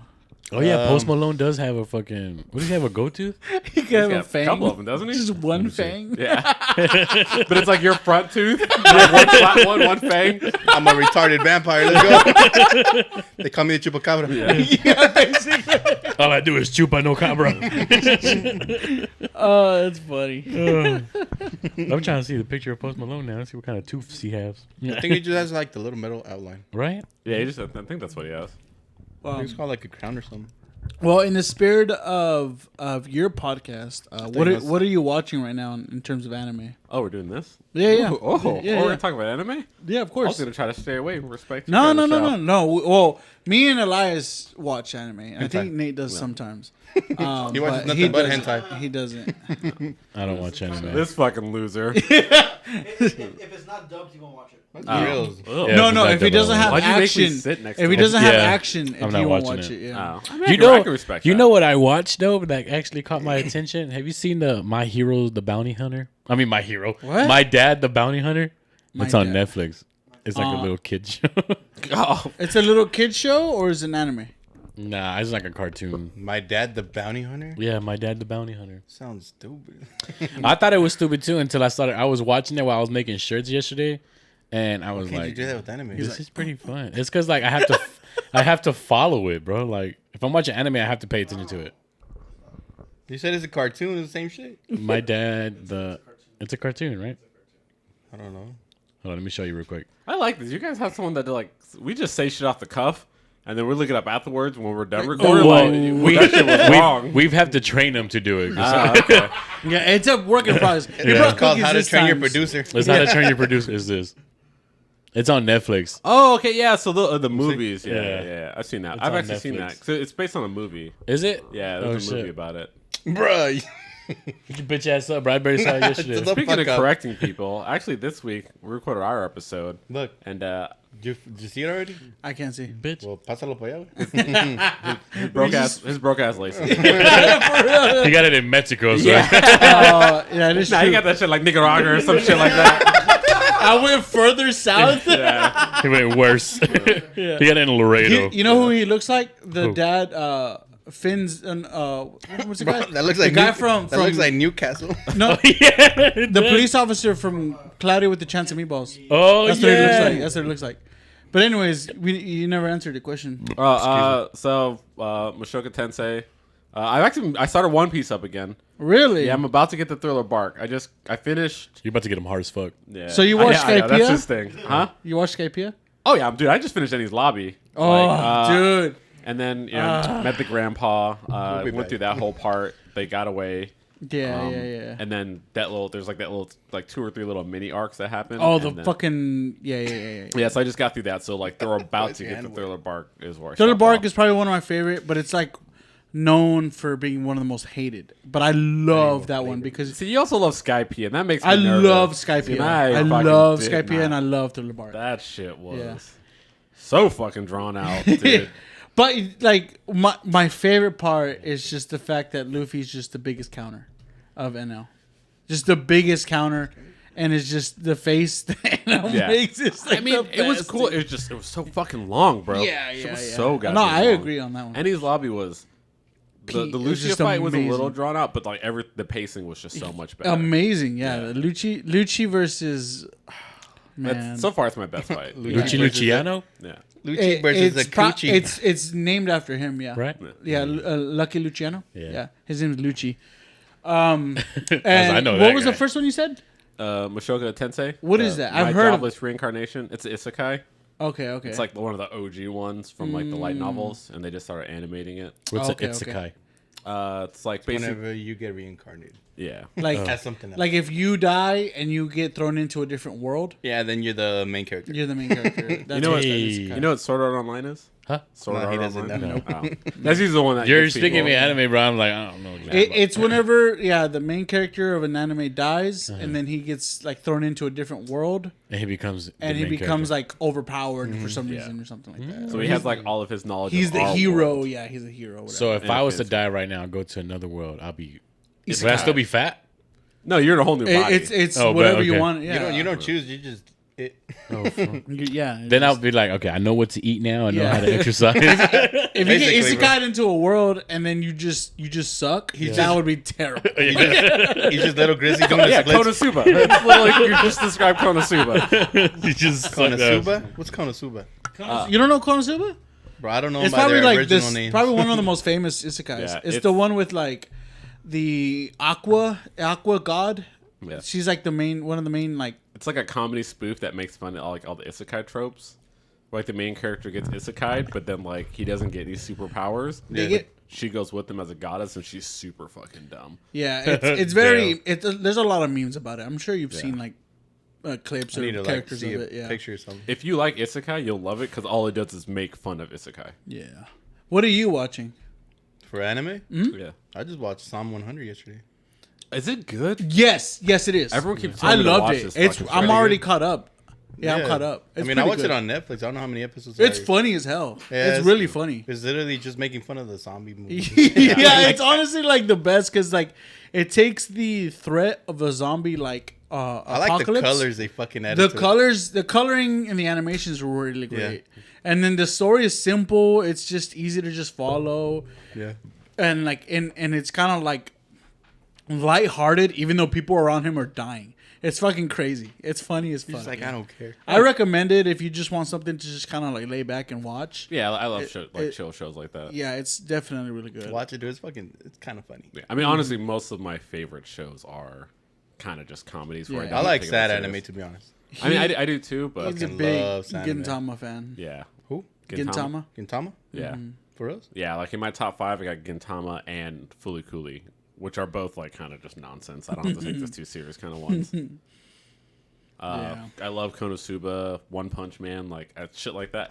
Oh yeah, Post Malone does have a fucking. What does he have? A goat tooth? He He's can have got a fang. couple of them, doesn't he? Just one fang. Yeah. But it's like your front tooth. Like one flat one fang. I'm a retarded vampire. Let's go. They call me the chupacabra. Yeah, basically. All I do is chupa no cabra. Oh, that's funny. I'm trying to see the picture of Post Malone now. See what kind of tooths he has. I think he just has like the little metal outline. Right? Yeah, he just. I think that's what he has. I think it's called like a crown or something. Well, in the spirit of your podcast, what are you watching right now in terms of anime? Oh, we're doing this. Yeah, yeah. Ooh, oh, yeah, we're yeah. gonna talk about anime. Yeah, of I was course. gonna try to stay away from respect. No. Well, me and Elias watch anime. I think Hentai. Nate does sometimes. He watches nothing but doesn't- hentai. He doesn't. I don't watch anime. This fucking loser. If it's not dubbed, he won't watch it. That's Oh. real. Ugh. Yeah, No, it's no. not If he double. doesn't have Why'd you make me action, sit next if to he him? doesn't have Yeah, action, I'm if not you won't watching watch it, it. yeah. Oh. I mean, You I can respect you that. know what I watched though that actually caught my attention? Have you seen the My Hero the Bounty Hunter? I mean My Hero. What? My Dad the Bounty Hunter? My It's on Dad. Netflix. It's like a little kid show. Oh, It's a little kid show or is it an anime? Nah, it's like a cartoon. My dad, the bounty hunter. Yeah, My Dad the Bounty Hunter. Sounds stupid. I thought it was stupid too until I started. I was watching it while I was making shirts yesterday, and I was Can't you like, do that with anime? "This is pretty fun." It's because like I have to follow it, bro. Like if I'm watching anime, I have to pay attention to it. You said it's a cartoon. It's the same shit. My Dad, it's a cartoon, right? I don't know. Hold on, let me show you real quick. I like this. You guys have someone that like we just say shit off the cuff, and then we look it up afterwards when we're done recording. well, Like, that shit was wrong. We've had to train them to do it. Okay. Yeah, it's a work in progress. You It's brought called cookies How to this Train Your time. Producer. It's how to train your producer. Is this? It's on Netflix. Oh, okay, yeah. So the movies, yeah, Yeah. I've seen that. It's I've on actually seen Netflix. that. So it's based on a movie. Is it? Yeah, Oh, there's a movie shit. about it. Bruh. Get your bitch ass up, bro. I barely saw it yesterday. Shut the Speaking of fuck up. correcting people, actually this week we recorded our episode, Look, and did you see it already? I can't see. Bitch. Well, pásalo para allá. his broke ass laces. He got it in Mexico. So Yeah. Yeah, it is Nah, true. he got that shit like Nicaragua or some shit like that. I went further south. Yeah. he went worse. He got it in Laredo. You know who he looks like? The Who? dad, Finn's, what's the guy? That looks like the guy that looks like Newcastle. no, yeah, the police officer from Cloudy with the Chance of Meatballs. Oh That's yeah. what it looks like. That's what it looks like. But anyways, you never answered the question. So Mushoku Tensei. I started One Piece up again. Really? Yeah, I'm about to get the Thriller Bark. I finished. You're about to get him hard as fuck. Yeah. So you watched I know, that's Skypiea? his thing, huh? You watched Skypiea? Oh yeah, dude. I just finished Eddie's Lobby. Oh, dude. And then met the grandpa. be Went back. through that whole part. They got away. Yeah, yeah. And then there's like 2 or 3 little mini arcs that happen. Oh, and the then- fucking yeah. Yeah, so I just got through that. So like they're about Why's to your get the hand Thriller Bark is where I Thriller stopped Bark off. is probably one of my favorite, but it's like known for being one of the most hated. But I love that one because See, you also love Skype, and that makes me I nervous. love See, Skypiea. I I fucking love did Skypiea not. and I love Thriller Bark. That shit was Yeah. so fucking drawn out, dude. But like my favorite part is just the fact that Luffy's just the biggest counter of NL, just the biggest counter, and it's just the face that NL Yeah. makes. It's like I mean, the it was best. cool. It was so fucking long, bro. Yeah, It yeah, was yeah. so goddamn No, I long. agree on that one. Eddie's Lobby was the It was Lucia just fight was a little amazing. drawn out, but like the pacing was just so much better. Amazing, yeah. Yeah. Lucci versus man. So far, it's my best fight. Luchi Luciano, Yeah. Lucci versus the Coochie. It's named after him, yeah. right? Yeah, Lucky Luciano. Yeah. His name is Lucci. And I know what that was guy. the first one you said? Mashoka Tensei. What is that? I've My heard of- Jobless Reincarnation. It's an isekai. Okay. It's like one of the OG ones from like the light novels, and they just started animating it. What's Okay, it's okay. It's like basically, Whenever you get reincarnated. yeah. like That's something else. like if you die and you get thrown into a different world, Yeah, then you're the main character. you're the main character. That's You know what? that is. You know what Sword Art Online is? Huh? Sword No, Art he doesn't Online. know. Oh. That's usually the one that You're gets speaking people. me anime, bro. I'm like, I don't know. It's whenever the main character of an anime dies and then he gets like thrown into a different world and he becomes and the he main becomes character. like overpowered for some reason or something like that. So he has like all of his knowledge. He's of the our hero. world. Yeah, he's a hero. Whatever. So if Yeah, I was to it's- die right now and go to another world, I'll be. Isekai. Would I still be fat? No, you're in a whole new body. it's Oh, but whatever you okay. want. Yeah, You don't choose. You just Oh, fuck. Yeah. Then I'll be like, okay, I know what to eat now. I know Yeah. how to exercise. If you Basically, get bro. isekai into a world and then you just suck, that would be terrible. He's just little Grizzly doing the splits. Konosuba. It's literally you just described Konosuba. You just Konosuba? What's Konosuba? You don't know Konosuba? Bro, I don't know It's by probably their like original this. names. Probably one of the most famous isekais. Yeah, it's it's- the one with like the aqua god. Yeah. She's like one of the main like. It's like a comedy spoof that makes fun of all the isekai tropes. Where, like the main character gets isekai'd, but then like he doesn't get any superpowers. They Yeah. get She goes with him as a goddess, and she's super fucking dumb. yeah. It's very. There's a lot of memes about it. I'm sure you've seen like clips I or need to like characters see of a it. Yeah. picture or something. If you like isekai, you'll love it because all it does is make fun of isekai. Yeah. What are you watching? For anime, Yeah. I just watched Psalm 100 yesterday. Is it good? Yes, it is. Everyone keeps I telling me to loved watch it. this It's. fucking I'm show. already caught up. Yeah, I'm caught up. I It's mean, I pretty watched good. it on Netflix. I don't know how many episodes. It's are. funny as hell. Yeah, it's really funny. It's literally just making fun of the zombie movie. Yeah, it's honestly like the best because like it takes the threat of a zombie like I like apocalypse. the colors they fucking added. The to it. colors, the coloring and the animations were really great. And then the story is simple. It's just easy to just follow, Yeah. and like and it's kind of like lighthearted, even though people around him are dying. It's fucking crazy. It's funny as fuck. He's like, I don't care. I recommend it if you just want something to just kind of like lay back and watch. Yeah, I love it- chill shows like that. Yeah, it's definitely really good. Watch it, dude. It's kind of funny. Yeah. I mean, honestly, most of my favorite shows are kind of just comedies. Where Yeah. I don't like take it sad serious. anime, to be honest. I mean, I do too, but He's a fucking big loves anime. Gintama fan. yeah, Who? Gintama. Gintama? yeah, For us? yeah. Like in my top 5, I got Gintama and Fulikuli, which are both like kind of just nonsense. I don't have to take this too serious kind of ones. I love Konosuba, One Punch Man, like shit like that.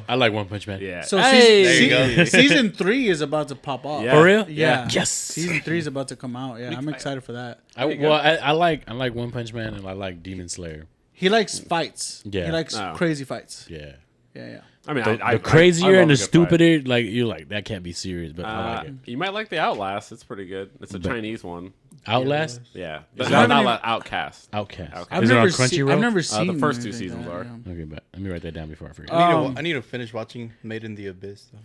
I like One Punch Man. Yeah. So Hey! There you go. season 3 is about to pop off. Yeah. For real? Yeah. Yes. Season 3 is about to come out. Yeah, I'm excited for that. I like One Punch Man and I like Demon Slayer. He likes fights. Yeah. He likes Oh. crazy fights. Yeah. Yeah. I mean, The crazier love and a the good fight. stupider, like you're like that can't be serious, but I like it. You might like the Outlast. It's pretty good. It's a Chinese one. Outlast, Yeah, it not even- Outcast. Outcast. I've Is it on I've Crunchyroll? never seen the first 2 anything seasons like are. that, yeah. Okay, but let me write that down before I forget. I need to finish watching Made in the Abyss, though.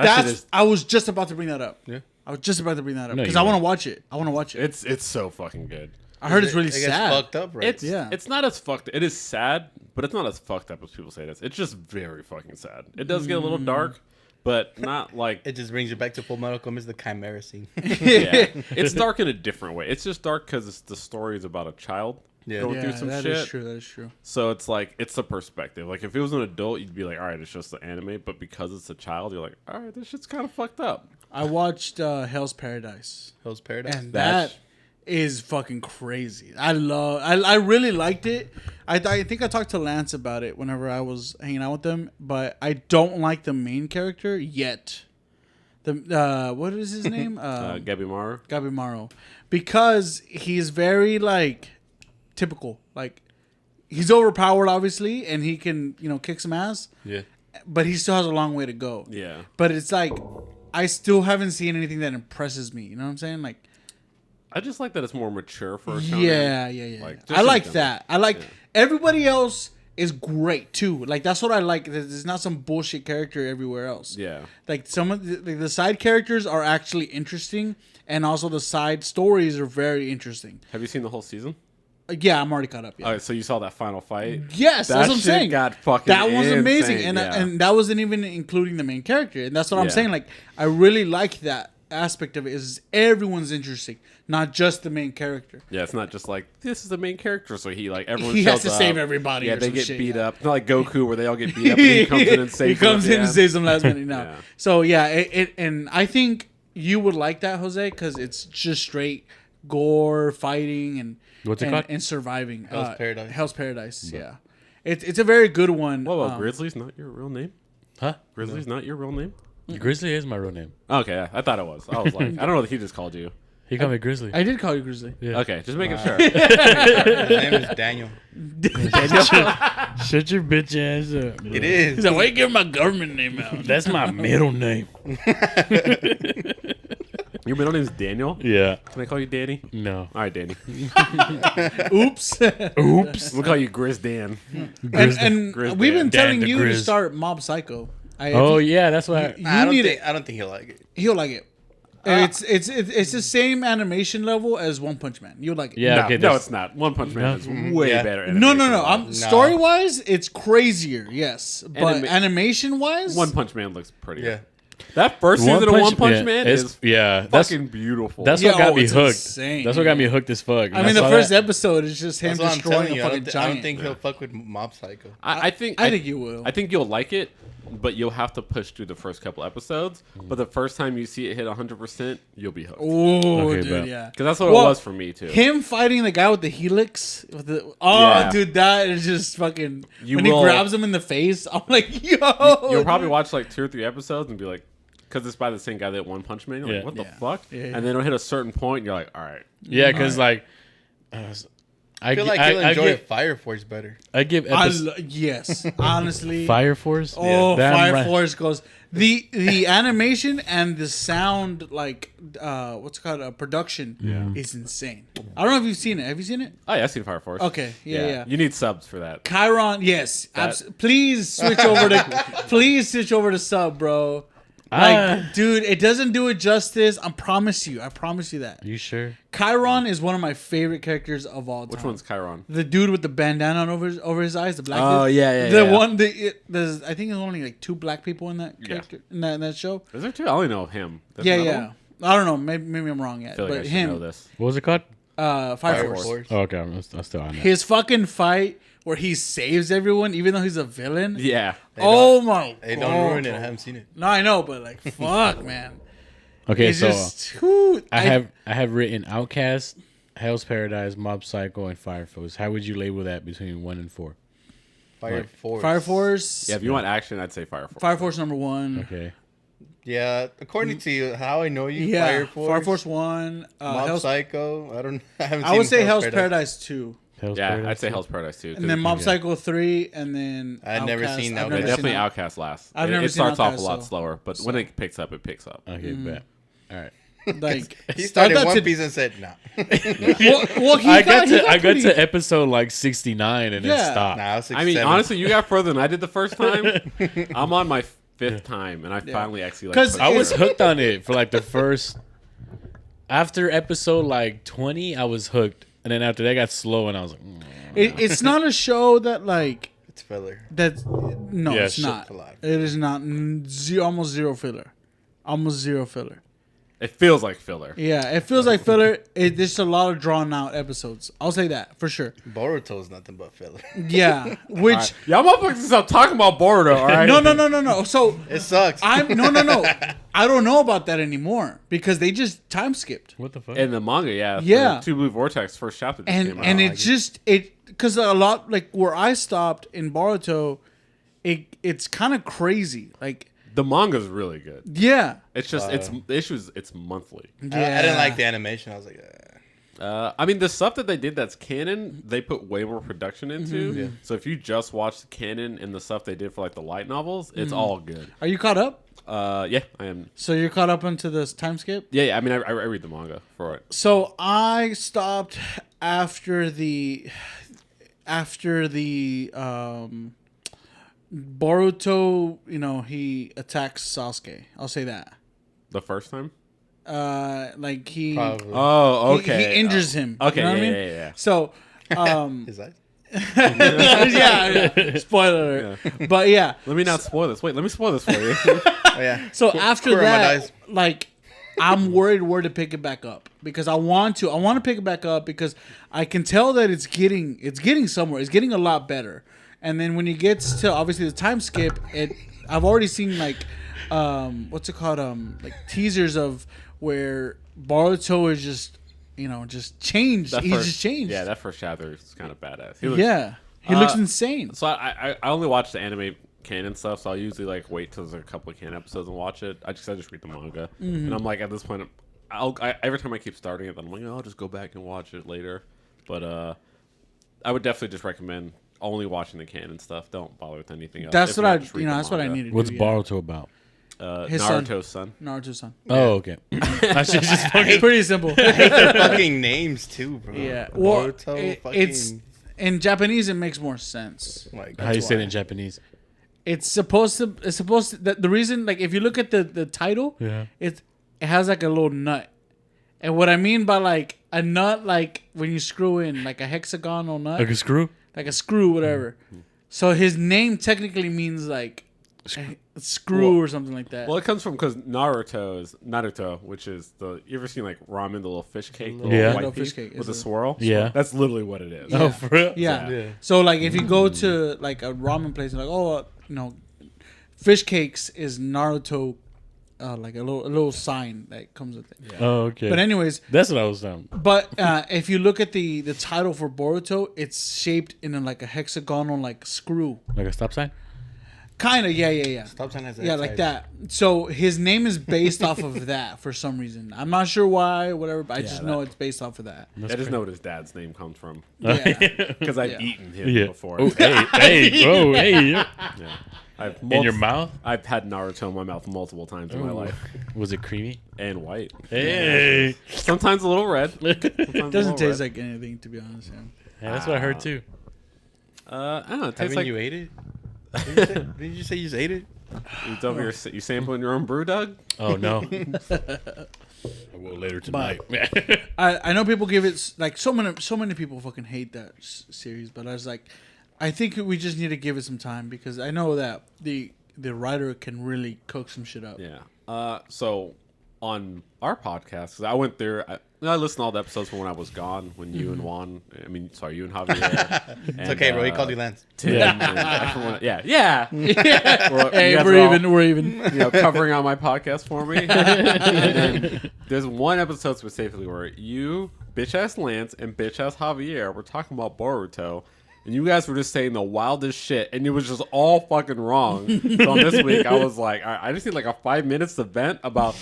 That shit is. I was just about to bring that up. Yeah. I was just about to bring that up No, because you I want to weren't. watch it. I want to watch it. It's so fucking good. I heard it's really It gets sad. fucked up, right? It's not as fucked. It is sad, but it's not as fucked up as people say it is. It's just very fucking sad. It does get a little dark, but not like It just brings you back to Full Metal Alchemist, the Chimera scene. yeah. It's dark in a different way. It's just dark because the story is about a child going Yeah, through some that shit. is true. That is true. So it's like it's a perspective. Like if it was an adult, you'd be like, all right, it's just the anime. But because it's a child, you're like, all right, this shit's kind of fucked up. I watched Hell's Paradise, Hell's Paradise. and That's- that is fucking crazy. I really liked it. I think I talked to Lance about it whenever I was hanging out with them, but I don't like the main character yet. The what is his name? Gabimaru. Gabimaru, because he's very like typical. Like he's overpowered, obviously, and he can kick some ass, yeah. but he still has a long way to go. Yeah. But it's like I still haven't seen anything that impresses me. You know what I'm saying? Like I just like that it's more mature for a shonen. yeah. Like, just I like in general. that. I like everybody else is great too. Like that's what I like. There's not some bullshit character everywhere else. Yeah. Like some of the side characters are actually interesting, and also the side stories are very interesting. Have you seen the whole season? Yeah, I'm already caught up. Yeah. All right, so you saw that final fight? Yes, That that's what I'm shit saying. got fucking that was amazing, insane, and yeah. and that wasn't even including the main character, and that's what I'm Yeah. saying. Like I really like that aspect of it. Is everyone's interesting, not just the main character. Yeah, it's not just like this is the main character, so he like everyone He shows has to up. save everybody Yeah, or they some get shit, beat yeah. up. Not like Goku where they all get beat up and he comes in and saves He comes them at in the and end. saves them last minute. No, Yeah. so yeah, it and I think you would like that, Jose, because it's just straight gore, fighting, and What's it called? And surviving. Hell's Paradise. Hell's Paradise. Yeah, it's a very good one. Whoa, Grizzly's not your real name? Huh? Grizzly's not your real name? Grizzly is my real name. Okay, yeah, I thought it was. I was like, I don't know if he just called you. He called me Grizzly. I did call you Grizzly. Yeah. Okay, just making sure. His name is Daniel. Shut your bitch ass up. It is. He's like, why you giving my government name out? That's my middle name. Your middle name is Daniel? Yeah. Can I call you Danny? No. All right, Danny. Oops. We'll call you Grizz Dan. and Grizz we've been Dan. telling Dan the you to Grizz. start Mob Psycho. Oh yeah, that's why. I don't need think it. I don't think he'll like it. He'll like it. It's the same animation level as One Punch Man. You'll like it. Yeah. No, okay. no, there's- it's not. One Punch Man is Mhm. way Yeah. better. No. animation-wise. Story wise, it's crazier. Yes, but Anima- animation wise, One Punch Man looks pretty. Yeah. That first season of One Punch Man it's- is yeah. That's fucking beautiful. that's Yeah, what got oh, me it's hooked. insane, That's what got yeah. me hooked as fuck. I mean, the first episode is just him That's what I'm destroying telling a you. fucking I giant. don't think he'll fuck with Mob Psycho. I think I think you will. I think you'll like it, but you'll have to push through the first couple episodes. But the first time you see it hit 100%, you'll be hooked. Oh, Okay, dude, bet. yeah. Because that's what Well, it was for me too. Him fighting the guy with the helix. With the, Yeah. dude, that is just fucking. You when will- he grabs him in the face, I'm like, yo. You'll probably dude. watch like 2 or 3 episodes and be like, because it's by the same guy that One Punch Man. You're Yeah. like, what the Yeah. fuck? Yeah, yeah. And then it'll hit a certain point, and you're like, all right. Yeah, because like, I feel like he'll enjoy Fire Force better. I give Yes, honestly. Fire Force. Oh, Damn Fire right. Force goes the animation and the sound like what's it called production is insane. I don't know if you've seen it. Have you seen it? Oh yeah, I've seen Fire Force. Okay, yeah. You need subs for that. Chiron, yes. That- Please switch over to sub, bro. Like, dude, it doesn't do it justice. I promise you that. You sure? Chiron is one of my favorite characters of all time. Which one's Chiron? The dude with the bandana on over his eyes, the black Oh, dude. yeah, The yeah. one there's I think there's only like 2 black people in that character in that show. Is there 2? I only know of him. There's Yeah, another yeah. one? I don't know. Maybe I'm wrong yet. I feel like I But should know him, this. What was it called? Fire Force. Oh, okay, I'm still on that. His fucking fight where he saves everyone, even though he's a villain. Yeah. Oh my! Hey, God. don't ruin it. I haven't seen it. No, I know, but like, fuck, man. Okay, It's so just whew, I have written Outcast, Hell's Paradise, Mob Psycho, and Fire Force. How would you label that between 1 and 4? Fire Right. Force. Fire Force. Yeah, if you want action, I'd say Fire Force. Fire Force number 1. Okay. Yeah, according to how I know you, Yeah, Fire Force, 1. Mob Hell's, Psycho. I haven't. I seen would say Hell's Paradise 2, Hell's Yeah, Paradise. I'd say Hell's Paradise too. and then Mob yeah. Psycho 3, and then I've never Outcast. seen I've Outcast. never Yeah, seen definitely Out- Outcast last. I've It- never it seen starts off a Outcast, lot so- slower, but when it picks up, it picks up. Okay, bet. All right. Like He start started that One to- Piece and said, "No, Well, he I got pretty- to episode like 69 and Yeah. then stopped. nah." I was 6, I mean, 7. honestly, you got further than I did the first time. I'm on my 5th time, and I finally actually like. 'Cause pushed I was through. hooked on it for like the first. After episode like 20, I was hooked, and then after that got slow, and I was like, It's not a show that like it's filler. that's no, Yeah, it's shit, not. a lot. It is not almost zero filler. Almost zero filler. It feels like filler. Yeah, it feels like filler. There's a lot of drawn out episodes. I'll say that for sure. Boruto's nothing but filler. Yeah, which Y'all motherfuckers stop talking about Boruto, all right? no. So It sucks. I'm no. I don't know about that anymore because they just time skipped. "What the fuck?" In the manga, yeah. Yeah. The Two Blue Vortex first chapter just And came out. and it just because a lot like where I stopped in Boruto, it's kind of crazy. Like The manga's really good. yeah, It's just the issue is it's monthly. I didn't like the animation. I was like, I mean, the stuff that they did that's canon, they put way more production into. Mm-hmm. Yeah. So if you just watch the canon and the stuff they did for like the light novels, it's all good. Are you caught up? Yeah, I am. So you're caught up into this time skip? Yeah. I mean, I read the manga for it. So I stopped after the Boruto, he attacks Sasuke. I'll say that. The first time. Like he probably. Oh, he injures him. Okay, You know what I mean? yeah. So His eyes. yeah. Spoiler alert. But yeah. Let me not spoil this. Wait, let me spoil this for you. Oh yeah. So after Kurama that, dies. like, I'm worried where to pick it back up because I want to pick it back up because I can tell that it's getting somewhere. It's getting a lot better. And then when it gets to obviously the time skip, I've already seen like, what's it called? Like teasers of where Boruto is just changed. Just changed. Yeah, that first chapter is kind of badass. He looks, He looks insane. So I only watch the anime canon stuff, so I'll usually like wait till there's a couple of canon episodes and watch it. I just read the manga, and I'm like at this point, every time I keep starting it, then I'm like, I'll just go back and watch it later. But I would definitely just recommend only watching the canon stuff. Don't bother with anything else. That's If what not, I just read the that's what I manga. need to What's do. Boruto about? His son. Naruto's son. Naruto's son. Oh, okay. I should just fucking. Pretty simple. I hate their fucking names too, bro. Yeah. Well, Boruto, it's in Japanese. It makes more sense. like How you say it in Japanese? It's supposed to. The reason, like, if you look at the title, Yeah. it has like a little nut, and what I mean by like a nut, like when you screw in like a hexagonal nut, Like a screw? like a screw, whatever. So his name technically means like a screw or something like that. Well, it comes from because Naruto, which is you ever seen like ramen, the little fish cake, the Yeah. little Little white fish piece cake, with a is it? swirl? Yeah. That's literally what it is. Oh, for real? Yeah. Yeah. So like if you go to like a ramen place, like fish cakes is Naruto, like a little sign that comes with it. Oh, okay. But anyways, That's what I was saying. but if you look at the title for Boruto, it's shaped in like a hexagonal like screw, Like a stop sign? kind of. Yeah. Stop sign has Yeah, like that. So his name is based off of that for some reason. I'm not sure why, whatever, but I just know it's based off of that. I just know what his dad's name comes from Yeah. because I've Yeah. eaten him Yeah. before. Oh, hey, whoa, hey. Yeah. In your mouth? I've had Naruto in my mouth multiple times in my life, Was it creamy? and white. Hey. Sometimes a little red. It doesn't taste like anything, to be honest. Yeah. Yeah, that's what I heard too. I don't know. It tastes Haven't like you ate it? Didn't you say you just ate it? you sampling your own brew, Doug. Oh, no. I will later tonight. I know people give it like so many people fucking hate that series, but I was like, I think we just need to give it some time because I know that the writer can really cook some shit up. Yeah. So on our podcast, 'cause I went there. I listened to all the episodes from when I was gone. When you and Juan, you and Javier. It's okay, bro. He called you Lance. Tim and everyone. Yeah. Hey, You guys we're are all, even. We're even. covering on my podcast for me. And then there's one episode specifically where you, bitch ass Lance, and bitch ass Javier were talking about Boruto. And you guys were just saying the wildest shit, and it was just all fucking wrong. So on this week, I was like, I just need like a 5 minutes to vent about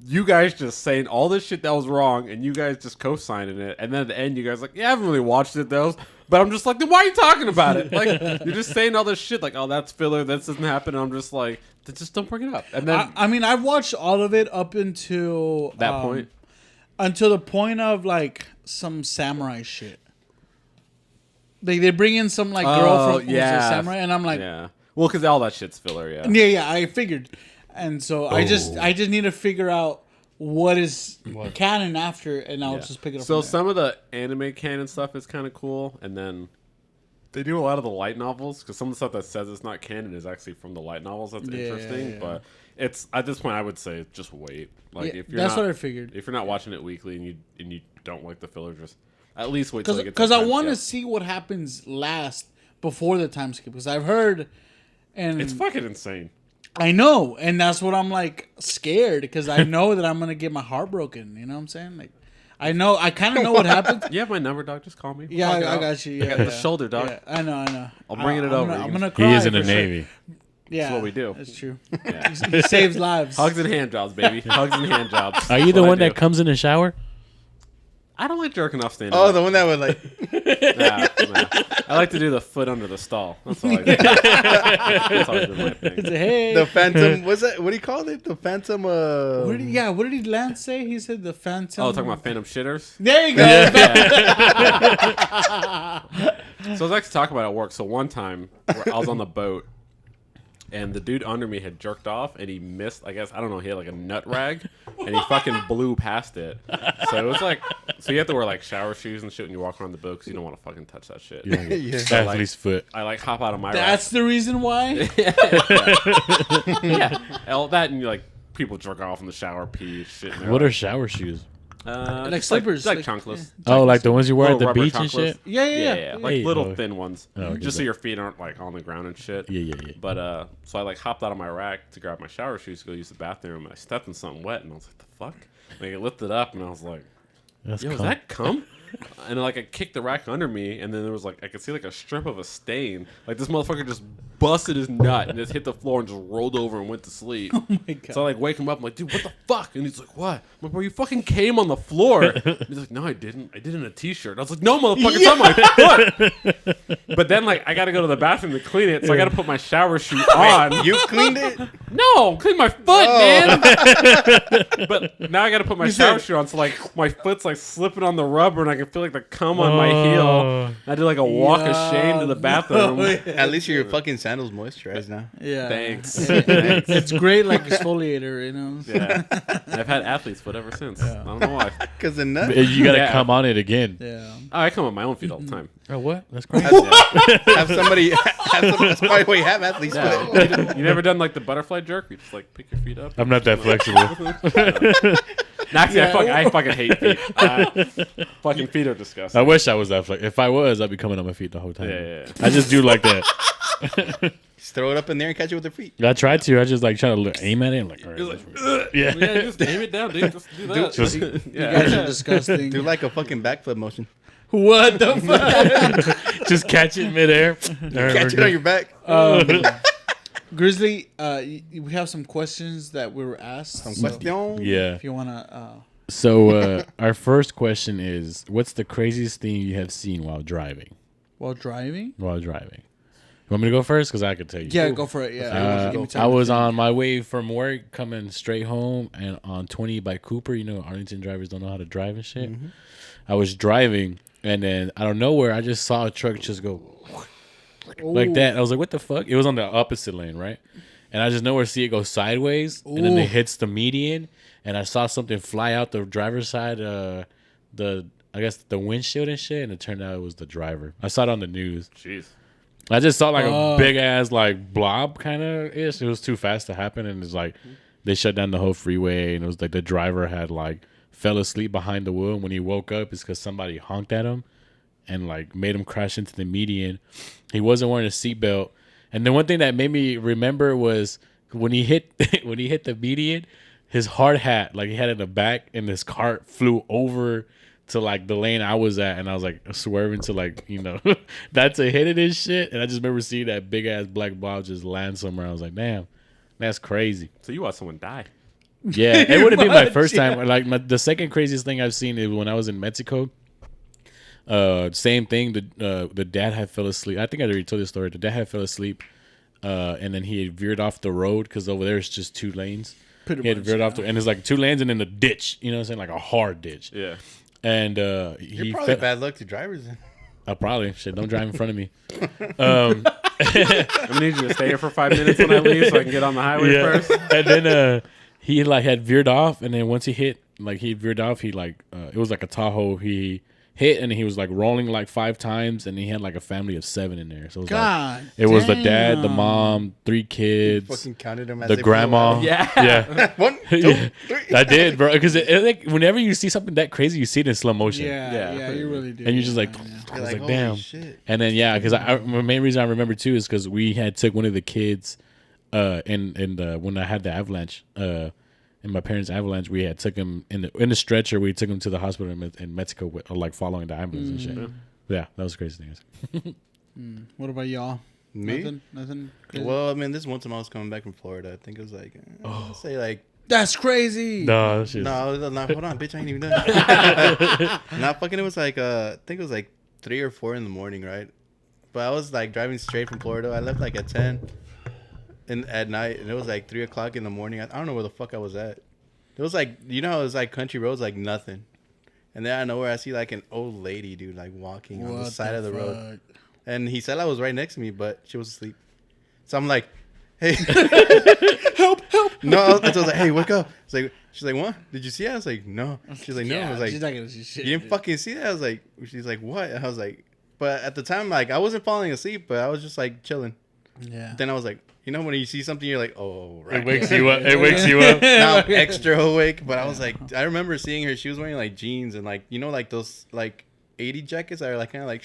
you guys just saying all this shit that was wrong, and you guys just co-signing it. And then at the end, you guys like, yeah, I haven't really watched it though. But I'm just like, then why are you talking about it? Like, you're just saying all this shit, like, oh, that's filler, this doesn't happen. And I'm just like, just don't bring it up. And then I mean, I've watched all of it up until that point, until the point of like some samurai shit. They bring in some like girl from who's a samurai, and I'm like, yeah, well, because all that shit's filler, yeah. yeah, I figured, and so I just need to figure out what is canon after, and I'll just pick it up. So from there. some of the anime canon stuff is kind of cool, and then they do a lot of the light novels because some of the stuff that says it's not canon is actually from the light novels. That's interesting, yeah. but it's at this point I would say just wait. Like Yeah, if you're that's not, what I figured. If you're not watching it weekly and you don't like the filler, just at least wait till Because I want to see what happens last before the time skip. Because I've heard, and It's fucking insane. I know, and that's what I'm like scared because I know that I'm gonna get my heart broken. You know what I'm saying? Like, I know, I kind of know what happens. You have my number, dog. Just call me. We'll Yeah, talk it I out. got you. I Yeah, got the shoulder, dog. Yeah, I know. I'm bringing it over. I'm You gonna can- cry. He is in the for sure. Navy. Yeah, That's what we do. That's true. Yeah. He saves lives. Hugs and hand jobs, baby. Hugs and hand jobs. Are you the one that comes in the shower? I don't like jerking off standing. Oh, up. the one that would like. Nah. I like to do the foot under the stall. That's all I do. That's always been my thing. Hey, The Phantom. What's that? What do you call it? The Phantom. what did Lance say? He said the Phantom. Oh, talking about phantom shitters. There you go. So I was actually talking about it at work. So one time I was on the boat, and the dude under me had jerked off, and he missed. I guess I don't know. He had like a nut rag, and he fucking blew past it. So it was like, so you have to wear like shower shoes and shit when you walk around the boat because you don't want to fucking touch that shit. Yeah. Athlete's foot. I like hop out of my That's the reason why. yeah, all that and like people jerk off in the shower, pee, shit. And What are shower shoes? Like slippers, like like- chunkless. Oh, like the ones you wear at the Little rubber beach and chunkless. shit? Yeah. Like Hey, little oh. thin ones, okay, just so but- your feet aren't like on the ground and shit. Yeah. But so I like hopped out of my rack to grab my shower shoes to go use the bathroom, and I stepped in something wet, and I was like, "The fuck!" Like it lifted up, and I was like, That's "Yo, is cum. that cum?" And like I kicked the rack under me, and then there was like I could see like a strip of a stain. Like this motherfucker just busted his nut and just hit the floor and just rolled over and went to sleep. Oh my god. So I like wake him up. I'm like, dude, what the fuck? And he's like, what? I'm like, bro, you fucking came on the floor. And he's like, no, I didn't. I did in a t-shirt. I was like, no, motherfucker, it's on my foot. But then like I got to go to the bathroom to clean it, so I got to put my shower shoe on. You cleaned it? No, clean my foot, man. But now I got to put my shower shoe on, so like my foot's like slipping on the rubber, and I can feel like the cum on my heel. I did like a walk of shame to the bathroom. At least your fucking sandals moisturized now. Yeah. Thanks. It's great, like exfoliator, you know. Yeah, I've had athlete's foot ever since. I don't know why. Because the nut. You gotta Yeah. come on it again. Yeah. Oh, I come on my own feet all the time. Oh, what? That's crazy. Have somebody. That's probably why you have athlete's foot. Yeah. You never done like the butterfly jerk? You just like pick your feet up. I'm not that flexible. Actually, I fucking hate feet. Fucking feet are disgusting. I wish I was that flexible. If I was, I'd be coming on my feet the whole time. Yeah. I just do like that. Just throw it up in there and catch it with your feet. I tried to. I just like try to aim at it. And like, all right, You're like, yeah. yeah, just aim it down, dude. Just do that. Just- You guys are disgusting. Do like a fucking backflip motion. What the fuck? Just catch it midair. Catch it on your back. Grizzly, we have some questions that we were asked. Some so question. Yeah. if you wanna, So our first question is, what's the craziest thing you have seen while driving? while driving. You want me to go first? Because I could tell you. Yeah, go for it. Yeah. Give me time I to was think. on my way from work coming straight home and on 20 by Cooper. You know, Arlington drivers don't know how to drive and shit. Mm-hmm. I was driving and then out of nowhere, I just saw a truck just go like that. I was like, what the fuck? It was on the opposite lane, right? And I just nowhere see it go sideways and then it hits the median. And I saw something fly out the driver's side, I guess the windshield and shit. And it turned out it was the driver. I saw it on the news. Jeez. I just saw like a big ass like blob kind of ish. It was too fast to happen, and it's like they shut down the whole freeway, and it was like the driver had like fell asleep behind the wheel. And when he woke up, it's because somebody honked at him and like made him crash into the median. He wasn't wearing a seatbelt, and the one thing that made me remember was when he hit the median, his hard hat like he had it in the back, and his cart flew over to like the lane I was at, and I was like swerving to like, you know, that's a hit of this shit. And I just remember seeing that big ass black blob just land somewhere. I was like, damn, that's crazy. So you watched someone die. Yeah, it would have been my first time. Like the second craziest thing I've seen is when I was in Mexico. Same thing. The dad had fell asleep. I think I already told this story. The dad had fell asleep, and then he had veered off the road because over there it's just 2 lanes. He had veered off and it's like 2 lanes and then the ditch. You know what I'm saying? Like a hard ditch. Yeah. And You're probably bad luck to drivers then. Probably shit. Don't drive in front of me. I'm gonna need you to stay here for 5 minutes when I leave, so I can get on the highway first. And then he like had veered off, and then once he hit, like he veered off, he like it was like a Tahoe. He hit, and he was like rolling like 5 times, and he had like a family of 7 in there. So it was God, like, it was the dad, the damn. mom, 3 kids, Fucking counted them as the they flew grandma. out. Yeah. 1, 2, Yeah. 3. I did, bro. Because like whenever you see something that crazy, you see it in slow motion. Yeah, you really do. And you're just like, yeah. I You're was like, holy damn. shit. And then because the main reason I remember too is because we had took one of the kids, when I had the avalanche, in my parents' avalanche, we had took him in the stretcher. We took him to the hospital in Mexico, with, like following the ambulance and shit. Yeah, that was the craziest thing. What about y'all? Me? Nothing. Crazy? Well, I mean, this one time I was coming back from Florida. I think it was like, let's say like, That's crazy. No, that shit. no, hold on, bitch, I ain't even done. Nah, fucking, it was like, I think it was like 3 or 4 in the morning, right? But I was like driving straight from Florida. I left like at 10 at night, and it was like 3 o'clock in the morning. I don't know where the fuck I was at. It was like, you know how it was like country roads, like nothing. And then out of nowhere, I see like an old lady, dude, like walking on the side of the road. And he said I was right next to me, but she was asleep. So I'm like, hey, help. No, I was like, hey, wake up. It's like, she's like, what? Did you see that? I was like, no. She's like, no. I was like, she's not gonna see shit. you didn't fucking see that? I was like, she's like, what? I was like, but at the time, like, I wasn't falling asleep, but I was just like chilling. Yeah. Then I was like, you know, when you see something, you're like, oh, right. It wakes you up. It wakes you up. Now I'm extra awake, but I was like, I remember seeing her. She was wearing like jeans and like, you know, like those like 80 jackets that are like kind of like,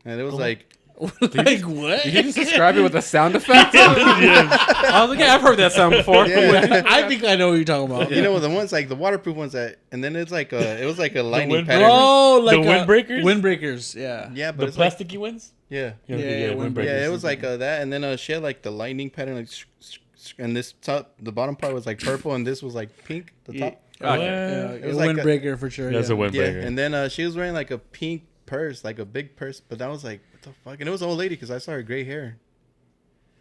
and it was like, Like what? You can just describe it with a sound effect. I was like, yeah, I've heard that sound before. Yeah. I think I know what you're talking about. You know the ones like the waterproof ones and then it's like it was like a lightning wind- pattern. Oh, like The windbreakers? Windbreakers, yeah. Yeah, but The it's like, plasticky ones? yeah. Yeah, windbreakers. Yeah, it was like that, and then she had like the lightning pattern, like, and this top, the bottom part was like purple, and this was like pink. The top, Okay. Yeah, It was a like windbreaker for sure. That's yeah. a windbreaker. yeah. And then she was wearing like a pink purse, like a big purse, but that was like what the fuck, and it was an old lady because I saw her gray hair.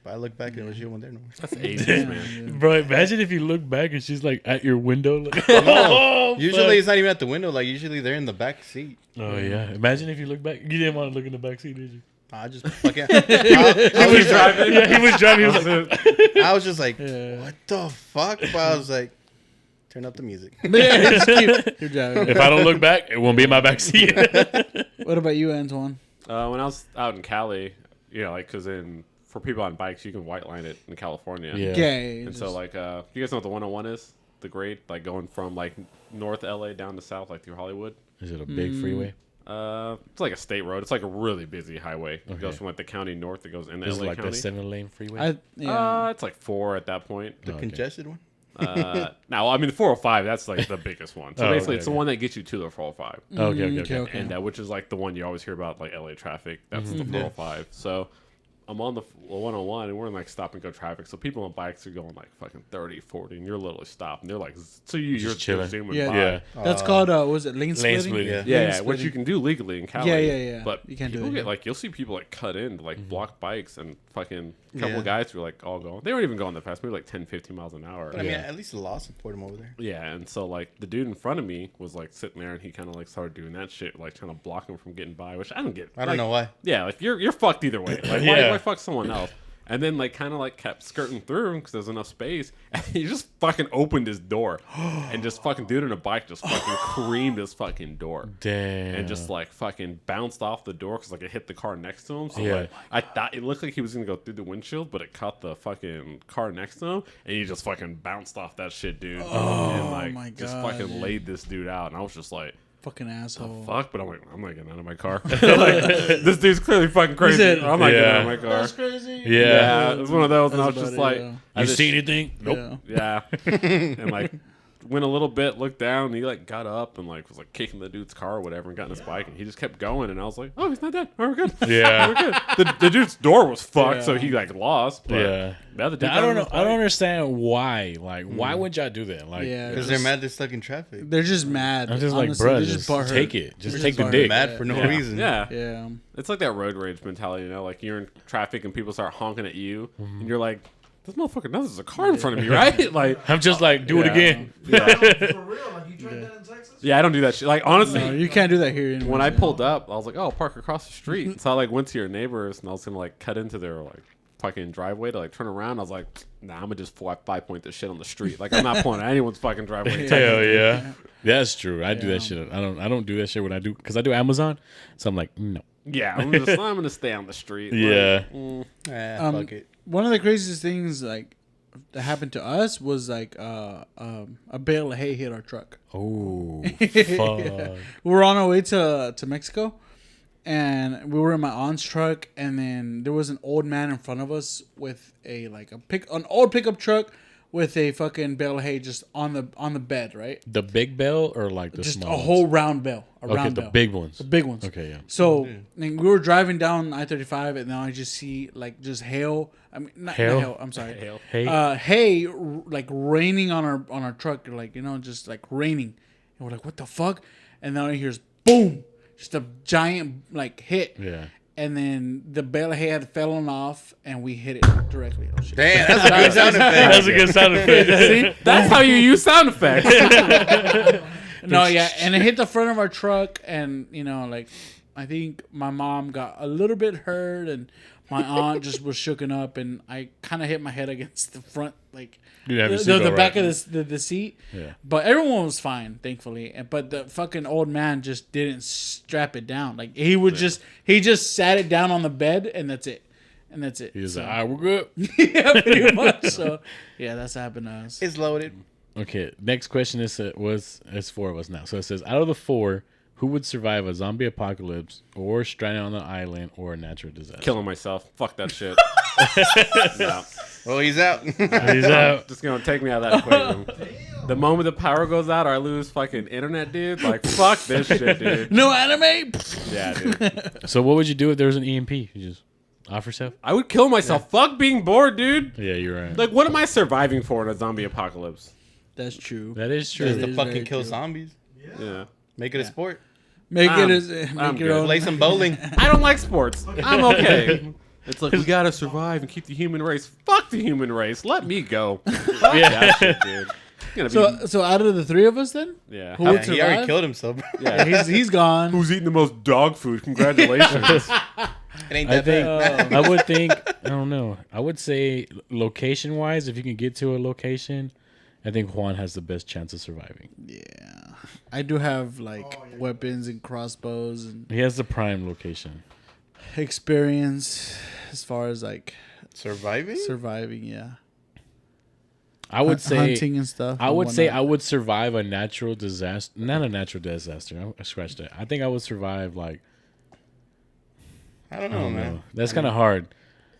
But I looked back and she wasn't there no more. That's ages, man. Bro, imagine if you look back and she's like at your window. Like, Usually it's not even at the window. Like usually they're in the back seat. Oh yeah. Imagine if you look back. You didn't want to look in the back seat, did you? I just fucking. I was driving. Yeah, he was driving. He was like, I was just like, Yeah. what the fuck? But I was like, turn up the music. Yeah, just keep driving. if I don't look back, it won't be in my back seat. What about you, Antoine? When I was out in Cali, you know, like, because for people on bikes, you can white line it in California. Yeah. Gay. And so, like, you guys know what the 101 is? The grade, like, going from, like, North LA down to South, like, through Hollywood. Is it a big freeway? It's like a state road. It's like a really busy highway. It Okay. goes from, like, the county north. It goes into Is it LA like County. the 7-lane freeway? It's like 4 at that point. The okay. congested one. Now, I mean, the 405, that's, like, the biggest one. So, Oh, basically, okay, it's the okay. one that gets you to the 405. Okay. And which is like the one you always hear about, like LA traffic. That's Mm-hmm. the 405. So I'm on the 101 and we're in like stop and go traffic. So people on bikes are going like fucking 30, 40, and you're literally stopped. And they're like, so you're chilling. zooming Yeah. by. Yeah. That's called was it lane splitting? splitting. Yeah. Yeah, Lane yeah, which splitting. you can do legally in Cali. Yeah. But You can't do people it get here. like you'll see people like cut in to like Mm-hmm. block bikes and fucking couple Yeah. guys who are like all going. They weren't even going that fast, maybe like 10, 15 miles an hour. But I mean, Yeah. at least the law support him over there. Yeah, and so like the dude in front of me was like sitting there, and he kind of like started doing that shit, like trying to block him from getting by, which I don't get. I don't know why. Yeah, like you're fucked either way. Like Yeah. why fuck someone else? And then like kind of like kept skirting through because there's enough space, and he just fucking opened his door, and just fucking dude in a bike just fucking creamed his fucking door. Damn. And just like fucking bounced off the door because like it hit the car next to him. So Yeah. like I thought it looked like he was gonna go through the windshield, but it caught the fucking car next to him, and he just fucking bounced off that shit, dude. And like my just God, fucking dude. laid this dude out, and I was just like, Fucking asshole. fuck. But I'm like, I'm not getting out of my car. Like, this dude's clearly fucking crazy. said- I'm not getting Yeah. out of my car. That's crazy. Yeah. Yeah, it was one of those, and I was That's just about like, it, yeah. I You just- see anything? Nope. Yeah. yeah, and like went a little bit, looked down, and he like got up and like was like kicking the dude's car or whatever, and got in his bike, and he just kept going, and I was like, oh, he's not dead. Oh, we're good. Yeah. We're good. The dude's door was fucked, so Yeah. he like lost. But Yeah. the other dude I got don't in know. his I don't bike. understand why. Like, why would y'all do that? Like, Yeah. Because they're mad they're stuck in traffic. They're just mad. I'm just Honestly, like, they're bruh, just butthurt. take it. Just They're take the butthurt. dick. Mad for no Yeah. reason. Yeah. Yeah. It's like that road rage mentality, you know, like you're in traffic and people start honking at you, and you're like, this motherfucker knows there's a car in front of me, right? Like, I'm just like, do it Yeah. again. yeah, For real, like you tried that in Texas? yeah, I don't do that shit. Like, honestly, No, you can't do that here anymore. when I pulled up, I was like, oh, I'll park across the street. So I like went to your neighbors and I was gonna like cut into their like fucking driveway to like turn around. I was like, nah, I'm gonna just 5-point this shit on the street. Like I'm not pulling at anyone's fucking driveway. Hell yeah. That's true. I do Yeah. that shit. I don't do that shit when I do, because I do Amazon. So I'm like, no. Yeah, I'm gonna stay on the street. Like, Yeah. Fuck it. One of the craziest things like that happened to us was like a bale of hay hit our truck. Oh, Yeah. fuck. We were on our way to Mexico, and we were in my aunt's truck, and then there was an old man in front of us with an old pickup truck with a fucking bale of hay just on the bed, right? The big bell or like the Just small a ones? whole round bale. Okay, the big ones. The big ones. Okay, yeah. So then we were driving down I-35, and now I just see like just hail. I mean, not Hail? hail. I'm sorry. Hail. Hey. Hay like raining on our truck, like just like raining, and we're like, what the fuck? And then I hears boom, just a giant like hit. Yeah. And then the bale of hay had fallen off, and we hit it directly. Oh shit! Damn, that's a good sound effect. That's a good sound effect. See, that's how you use sound effects. No, yeah, and it hit the front of our truck, and like I think my mom got a little bit hurt, and my aunt just was shooken up, and I kind of hit my head against the front, like You didn't have the your seatbelt back right. of the seat. Yeah. But everyone was fine, thankfully. But the fucking old man just didn't strap it down. Like he just sat it down on the bed, and that's it. And that's it. He was So- like, all right, we're good. yeah, pretty much. So yeah, that's happened to us. It's loaded. Okay, next question is 4 of us now. So it says, out of the 4, Who would survive a zombie apocalypse, or stranded on an island, or a natural disaster? Killing myself. Fuck that shit. Yeah. Well, he's out. He's out. Just gonna take me out of that equation. The moment the power goes out or I lose fucking internet, dude, like, fuck this shit, dude. No anime. Yeah, dude. So what would you do if there was an EMP? You just off yourself? I would kill myself. Fuck being bored, dude. Yeah, you're right. Like, what am I surviving for in a zombie apocalypse? That's true. That is true. Just It to is fucking very kill true. zombies. Yeah. Make it a sport. Make I'm make your good. own. Play some bowling. I don't like sports. I'm okay. It's like, we gotta survive and keep the human race. Fuck the human race. Let me go. Fuck that shit, dude. It's gonna be, So out of the three of us, then yeah. who Yeah, would he already survive? killed himself. Bro. Yeah. He's gone. Who's eating the most dog food? Congratulations. It ain't I that think bad. I would think I don't know. I would say location wise, if you can get to a location, I think Juan has the best chance of surviving. Yeah, I do have like weapons and crossbows and He has the prime location. experience as far as like Surviving? surviving. Yeah, I would say hunting and stuff. I and would say I whatnot. would survive a natural disaster. Not a natural disaster. I scratched that. I think I would survive like I don't I know, don't man. know. That's kind of hard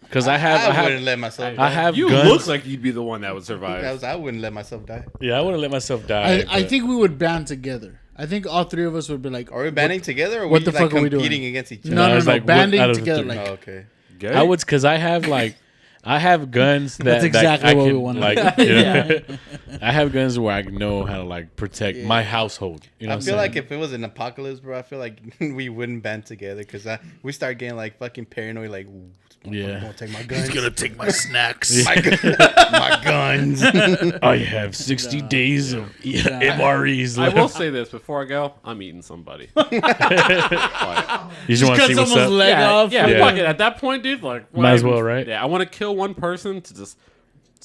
because I wouldn't let myself die. I have You guns. look like you'd be the one that would survive. I wouldn't let myself die. Yeah, I wouldn't let myself die. I but- think we would band together. I think all three of us would be like, Are we banding together or what we the like fuck are we doing? competing against each other? no, it's like, what banding out of the together. three? Like, Oh, okay. Gay? I would because I have like I have guns that That's exactly I what we can, wanted. like. You know, I have guns where I know how to like protect my household. You know, I what feel I'm like saying? if it was an apocalypse, bro, I feel like we wouldn't band together because we start getting like fucking paranoid. Like, ooh, Yeah. gonna take my guns. gonna take my snacks. my guns. I have 60 days of MREs. I Left. will say this before I go. I'm eating somebody. You just want to Cut see what's someone's up. leg off. Yeah, Yeah. fuck it. At that point, dude, like, Might as well, right? Yeah, I want to kill one person to just.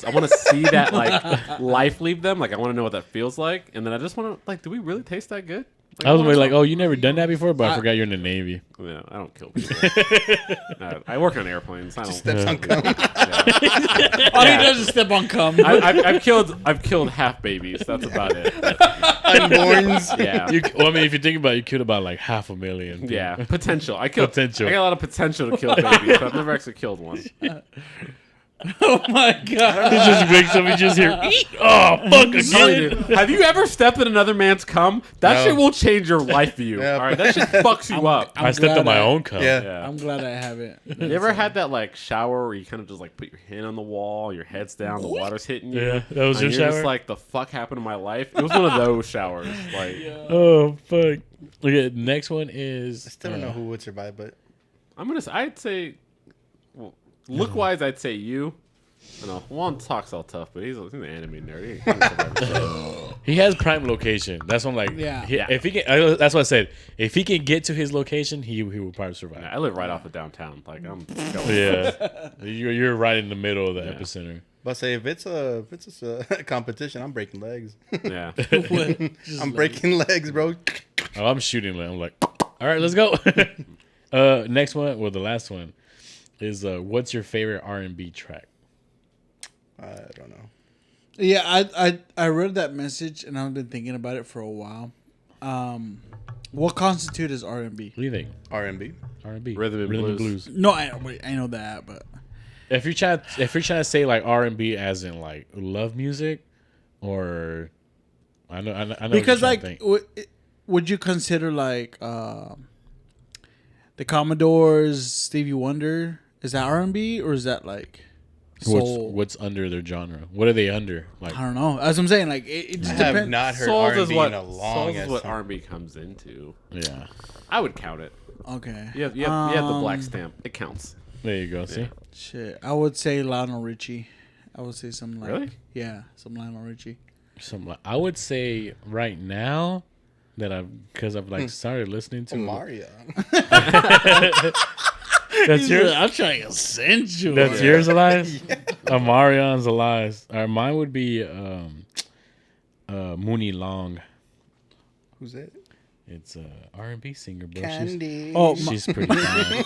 I want to see that like life leave them. Like, I want to know what that feels like, and then I just want to like, do we really taste that good? I was wanna really like, know. oh, you never done that before, but I forgot you're in the Navy. Yeah, I don't kill people. I work on airplanes. I don't. Steps on cum. All he does is step on cum. I've killed half babies. That's about it. Unborns. Yeah. Well, I mean, if you think about it, you killed about like 500,000. Yeah, potential. I got Potential. a lot of potential to kill babies, but I've never actually killed one. Oh my god. He just wakes up and just hear, eat. Oh, fuck, Dude, again. have you ever stepped in another man's cum? That No. shit will change your life view. Yeah. All right, that shit fucks you up. I stepped on my own cum. Yeah. Yeah. I'm glad I haven't. You ever had that like shower where you kind of just like put your hand on the wall, your head's down, the water's hitting you? Yeah, that was and your you're shower? just like, the fuck happened to my life? It was one of those showers. Like, Oh, fuck. Okay, next one is. I still don't know who would survive, but I'd say, well, look wise, I'd say you. I know Juan talks all tough, but he's an anime nerd. He can't survive himself. He has prime location. That's what I'm like. Yeah. If he can, that's what I said. If he can get to his location, he will probably survive. I live right off of downtown. Like, I'm going. Yeah, you're right in the middle of the epicenter. but say if it's a competition, I'm breaking legs. Yeah. I'm breaking legs, bro. Oh, I'm shooting. I'm like, all right, let's go. Next one, well, the last one is what's your favorite R&B track? I don't know. Yeah, I read that message and I've been thinking about it for a while. What constitutes as R&B? What do you think? R&B. R&B, Rhythm and blues. No, I know that, but If you're trying to say like R&B as in like love music, or I know because what you're like, trying to think. would you consider like the Commodores, Stevie Wonder? Is that R&B or is that like soul? what's under their genre? What are they under? Like I don't know. As I'm saying, like it I just have depends. not heard Souls R&B is what in a long ass time. R&B comes into. yeah, I would count it. Okay. You have the black stamp. It counts. there you go. See, Shit, I would say Lionel Richie. I would say something like Really? yeah, some Lionel Richie. I would say right now that because I've like started listening to Mario. That's yours. I'm trying to sensual. That's yours, Elias. Marion's Elias. Mine would be Mooney Long. Who's that? It's a R&B singer, bro. Candy. Oh, She's pretty fine.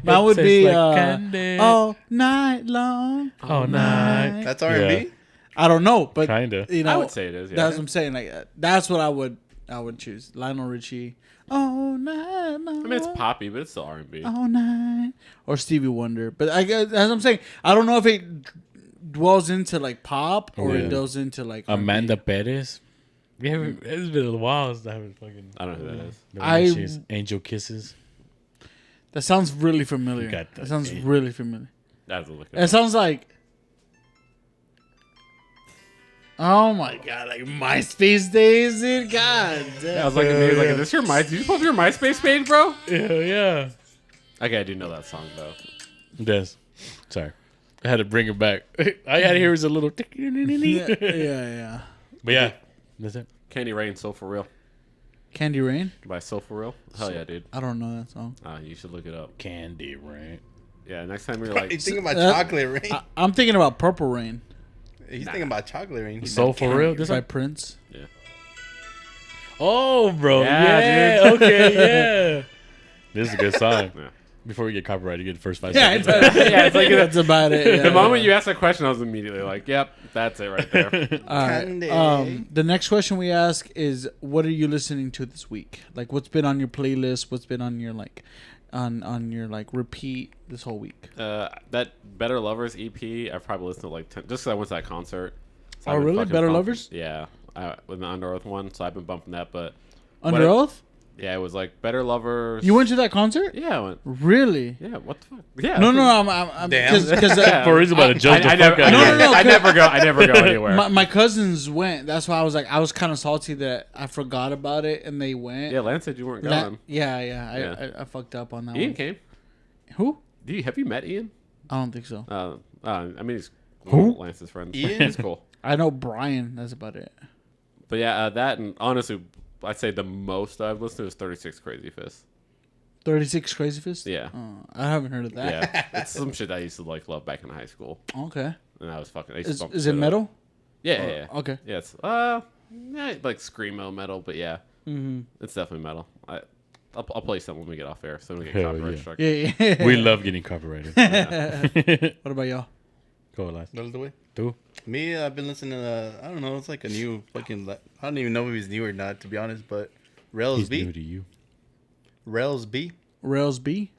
Mine would Tastes be like candy. all night long. All night. That's R&B. I don't know, but Kinda. you know, I would say it is. Yeah. that's what I'm saying. Like that's what I would I would choose Lionel Richie. Oh night, I mean, it's poppy, but it's still R&B. all night, or Stevie Wonder. But I guess, as I'm saying, I don't know if it dwells into like pop or it goes into like Amanda R&B. Perez. Yeah, it's been a while since I haven't fucking. I don't know who that is. The one she's Angel Kisses. That sounds really familiar. Got That sounds really familiar. I have to look it It up. sounds like. Oh my god! Like MySpace days, dude. God damn. I was like, is this your Did you pull up your MySpace page, bro? Yeah. Okay, I do know that song though. Yes. Sorry. I had to bring it back. I had to hear a little. yeah. But yeah, that's it. Candy Rain, So For Real. Candy Rain. By So For Real. Hell yeah, dude. I don't know that song. You should look it up. Candy Rain. Yeah, next time you're You like, thinking about Chocolate Rain? I'm thinking about Purple Rain He's thinking about Chocolate Rain. He's So like, For Real. This by one? Prince. yeah. Oh, bro. Yeah, Yeah. Okay. Yeah. This is a good song. Yeah. Before we get copyrighted, you get the first 5 Yeah, seconds. It's like that's about it. Yeah, the moment you asked that question, I was immediately like, yep, that's it right there. All right. Candy. The next question we ask is, what are you listening to this week? Like, what's been on your playlist? What's been on your like, on your like repeat this whole week? That Better Lovers EP, I've probably listened to like 10, just because I went to that concert. So Oh, I've been really? fucking Better bumping- Lovers? Yeah. With the Under Oath one, so I've been bumping that. But Under what I- Oath? yeah, it was like Better Lovers. You went to that concert? Yeah, I went. Really? Yeah, what the fuck? Yeah. No, I'm Damn. because For reason about to judge the I fuck never, out of you. No, I never go anywhere. my cousins went. That's why I was like, I was kind of salty that I forgot about it and they went. Yeah, Lance said you weren't La- going. yeah. I fucked up on that Ian one. came. Who? Have you met Ian? I don't think so. I mean, he's cool. Lance's friend. Ian? He's cool. I know Brian. That's about it. But yeah, that and honestly, I'd say the most I've listened to is 36 Crazy Fists. 36 Crazy Fist? Yeah. Oh, I haven't heard of that. Yeah, it's some shit I used to like love back in high school, Okay. and I was fucking. I used to bump Is shit it up. metal? Yeah, yeah. Okay. Yeah, it's like screamo metal, but yeah, it's definitely metal. I'll play some when we get off air, so we get Hell copyright yeah. struck. Yeah. We love getting copyrighted. What about y'all? Go, Lance. That was the way. Do. Me, I've been listening to, I don't know, it's like a new fucking, I don't even know if he's new or not, to be honest, but Rails He's B. new to you. Rails B. Rails B?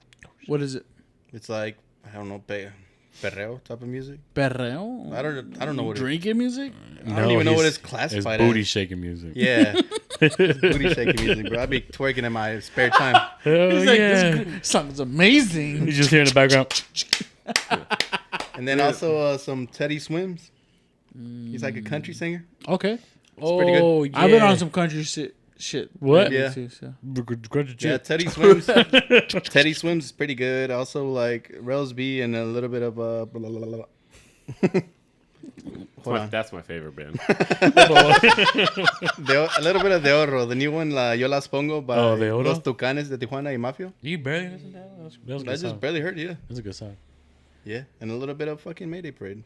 What is it? It's like, I don't know, perreo type of music. Perreo? I don't know what Drinking music? I don't even know what it's It's classified booty as. shaking music. Yeah. It's booty shaking music, bro. I be twerking in my spare time. Hell He's like, yeah. this song's amazing. You just hear in the background. And then also some Teddy Swims. He's like a country singer. Okay. pretty good. Oh, yeah. I've been on some country shit. What? lately Yeah. too, so. Yeah, Teddy Swims. Teddy Swims is pretty good. Also like Rails B and a little bit of blah, blah, blah, blah. Hold on. That's my favorite band. A little bit of De Oro, the new one, Yo Las Pongo by Oh, De Oro? Los Tucanes de Tijuana y Mafio. You barely listened to that? That was a I good just song. barely heard, yeah. That's a good song. Yeah, and a little bit of fucking Mayday Parade.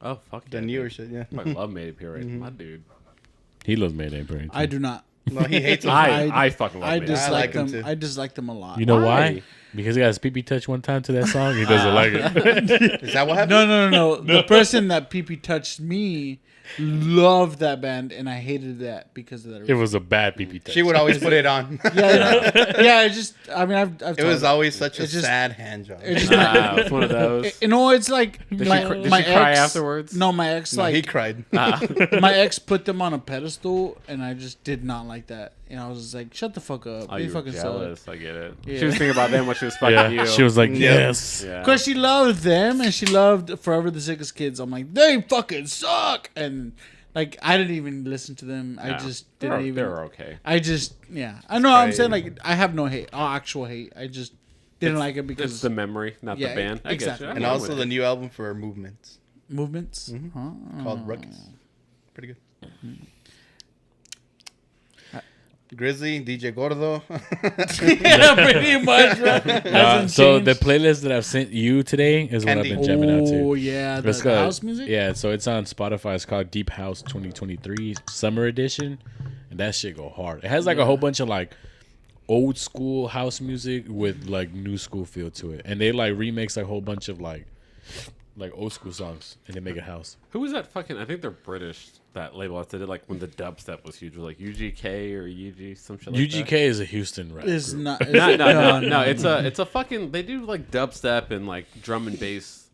Oh fuck The yeah, newer dude. shit, yeah. I love Mayday Parade. My dude. He loves Mayday Parade. I do not. No, he hates them. I fucking love I Mayday. dislike like them. him too. I dislike them a lot. You know why? Why? Because he got his pee touch one time to that song. He doesn't like it. Is that what happened? No. The person that PP touched me loved that band, and I hated that because of that. It was a bad pee touch. She would always put it on. yeah. It just. I mean, I've It was told- always such a It's just- sad hand job. It's just not, It's one of those. you know, it's like Did my, she my cry ex, afterwards? No, my ex No, he like cried. my ex put them on a pedestal, and I just did not like that. And I was just like, "Shut the fuck up! Oh, They you were fucking suck." jealous. I get it. Yeah. She was thinking about them when she was fucking Yeah, you. she was like, Yeah. yes. Yeah. Because she loved them, and she loved Forever the Sickest Kids. I'm like, they fucking suck, and like I didn't even listen to them. I No, just didn't even. They were okay. I just I know what I'm saying, crazy. like I have no hate, actual hate. I just didn't like it It's because the memory, not Yeah, the band. I exactly. get you. And I'm also with the it. new album for Movements movements. called Ruckus. Pretty good. Grizzly, DJ Gordo. Yeah, pretty much. Right? Hasn't So the changed. playlist that I've sent you today is what I've Candy. been jamming out to. Oh yeah, the It's called- house music. Yeah, so it's on Spotify. It's called Deep House 2023 Summer Edition, and that shit go hard. It has like a whole bunch of like old school house music with like new school feel to it, and they like remix like a whole bunch of like like old school songs, and they make a house. Who was that fucking? I think they're British. That label that did like when the dubstep was huge, like UGK or UG some shit. Like UGK that. is a Houston rap. It's group. not. No. It's a fucking. They do like dubstep and like drum and bass,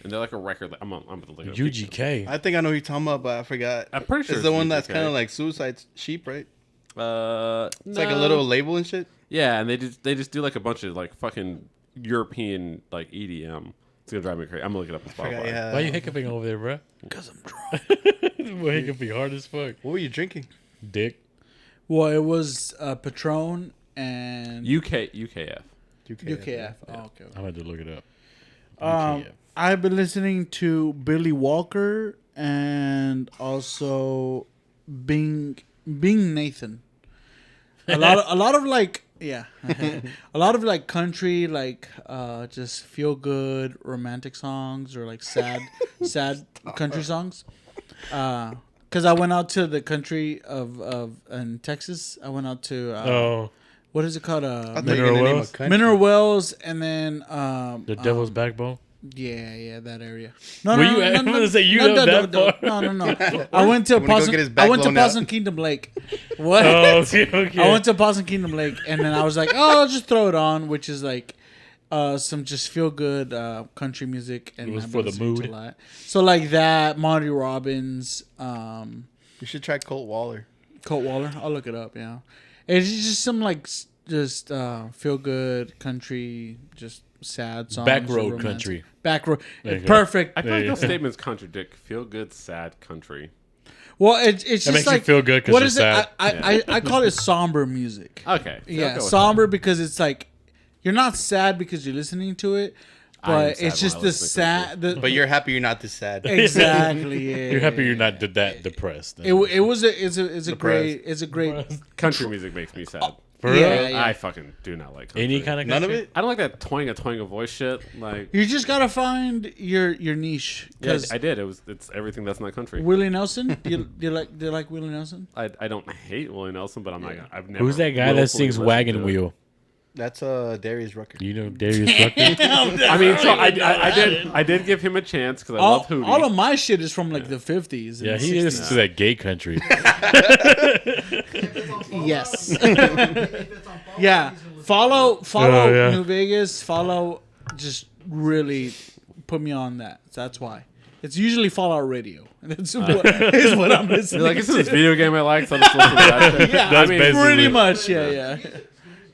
and they're like a record. I'm gonna look it up. UGK. I think I know who you're talking about, but I forgot. I'm pretty sure it's the one UGK. that's kind of like Suicide Sheep, right? It's like a no. little label and shit. Yeah, and they just do like a bunch of like fucking European like EDM. It's gonna drive me crazy. I'm gonna look it up on Spotify. Yeah. Why are you hiccuping over there, bro? Because I'm drunk. We're hiccuping hard as fuck. What were you drinking? Dick. Well, it was Patron and UKF. UKF. Oh, okay. I'm going to look it up. Um, UKF. I've been listening to Billy Walker and also Bing Nathan. A lot of like a lot of like country, like just feel good romantic songs or like sad country songs. Because I went out to the country of in Texas. I went out to what is it called? I thought you were Mineral gonna name a Wells? country. Mineral Wells, and then The Devil's Backbone. yeah, that area. No, Were you- I'm gonna say you not went that far. No. I went to Wanna go get his back blown out? Possum Kingdom Lake. What? Oh, okay. I went to Possum Kingdom Lake, and then I was like, oh, I'll just throw it on, which is like some just feel good country music. And It was I've for been the listening to mood. a lot. So like that, Monty Robbins, You should try Colt Waller. Colt Waller. I'll look it up. Yeah, it's just some like just feel good country, just sad songs. Back or road romantic. country. Back road. There you go. Perfect. I feel like Yeah. those statements contradict feel good, sad country. Well, it's just makes you like feel good 'cause what you're is sad. it? I call it somber music. Okay. I'll Yeah, go with somber because it's like you're not sad because you're listening to it, I am but sad it's when just I the listen to sad. The, But you're happy you're not this sad. exactly. Yeah, You're happy you're not that depressed. It was a great that. Country music makes me sad. For yeah, real? yeah. I fucking do not like country. Any kind of None of country? it? I don't like that twang a voice shit. Like, You just gotta find your niche. yeah, Because I did. It's everything that's not country. Willie Nelson, do you like Willie Nelson? I don't hate Willie Nelson, but I'm not. I've never. Who's that guy that willfully sings listened Wagon to it. Wheel? That's Darius Rucker. You know Darius Rucker? I mean, so I did give him a chance because I love Hootie. All of my shit is from like the 50s. Yeah, and he 60s. is to that gay country. Yes. Yeah. Follow Oh, yeah. New Vegas. Follow. Just really put me on that. That's why. It's usually Fallout Radio. That's is what I'm listening. You're like, this is this video game I like, so I'm just listening to that shit. Yeah, That's I mean, basically- pretty much. Yeah.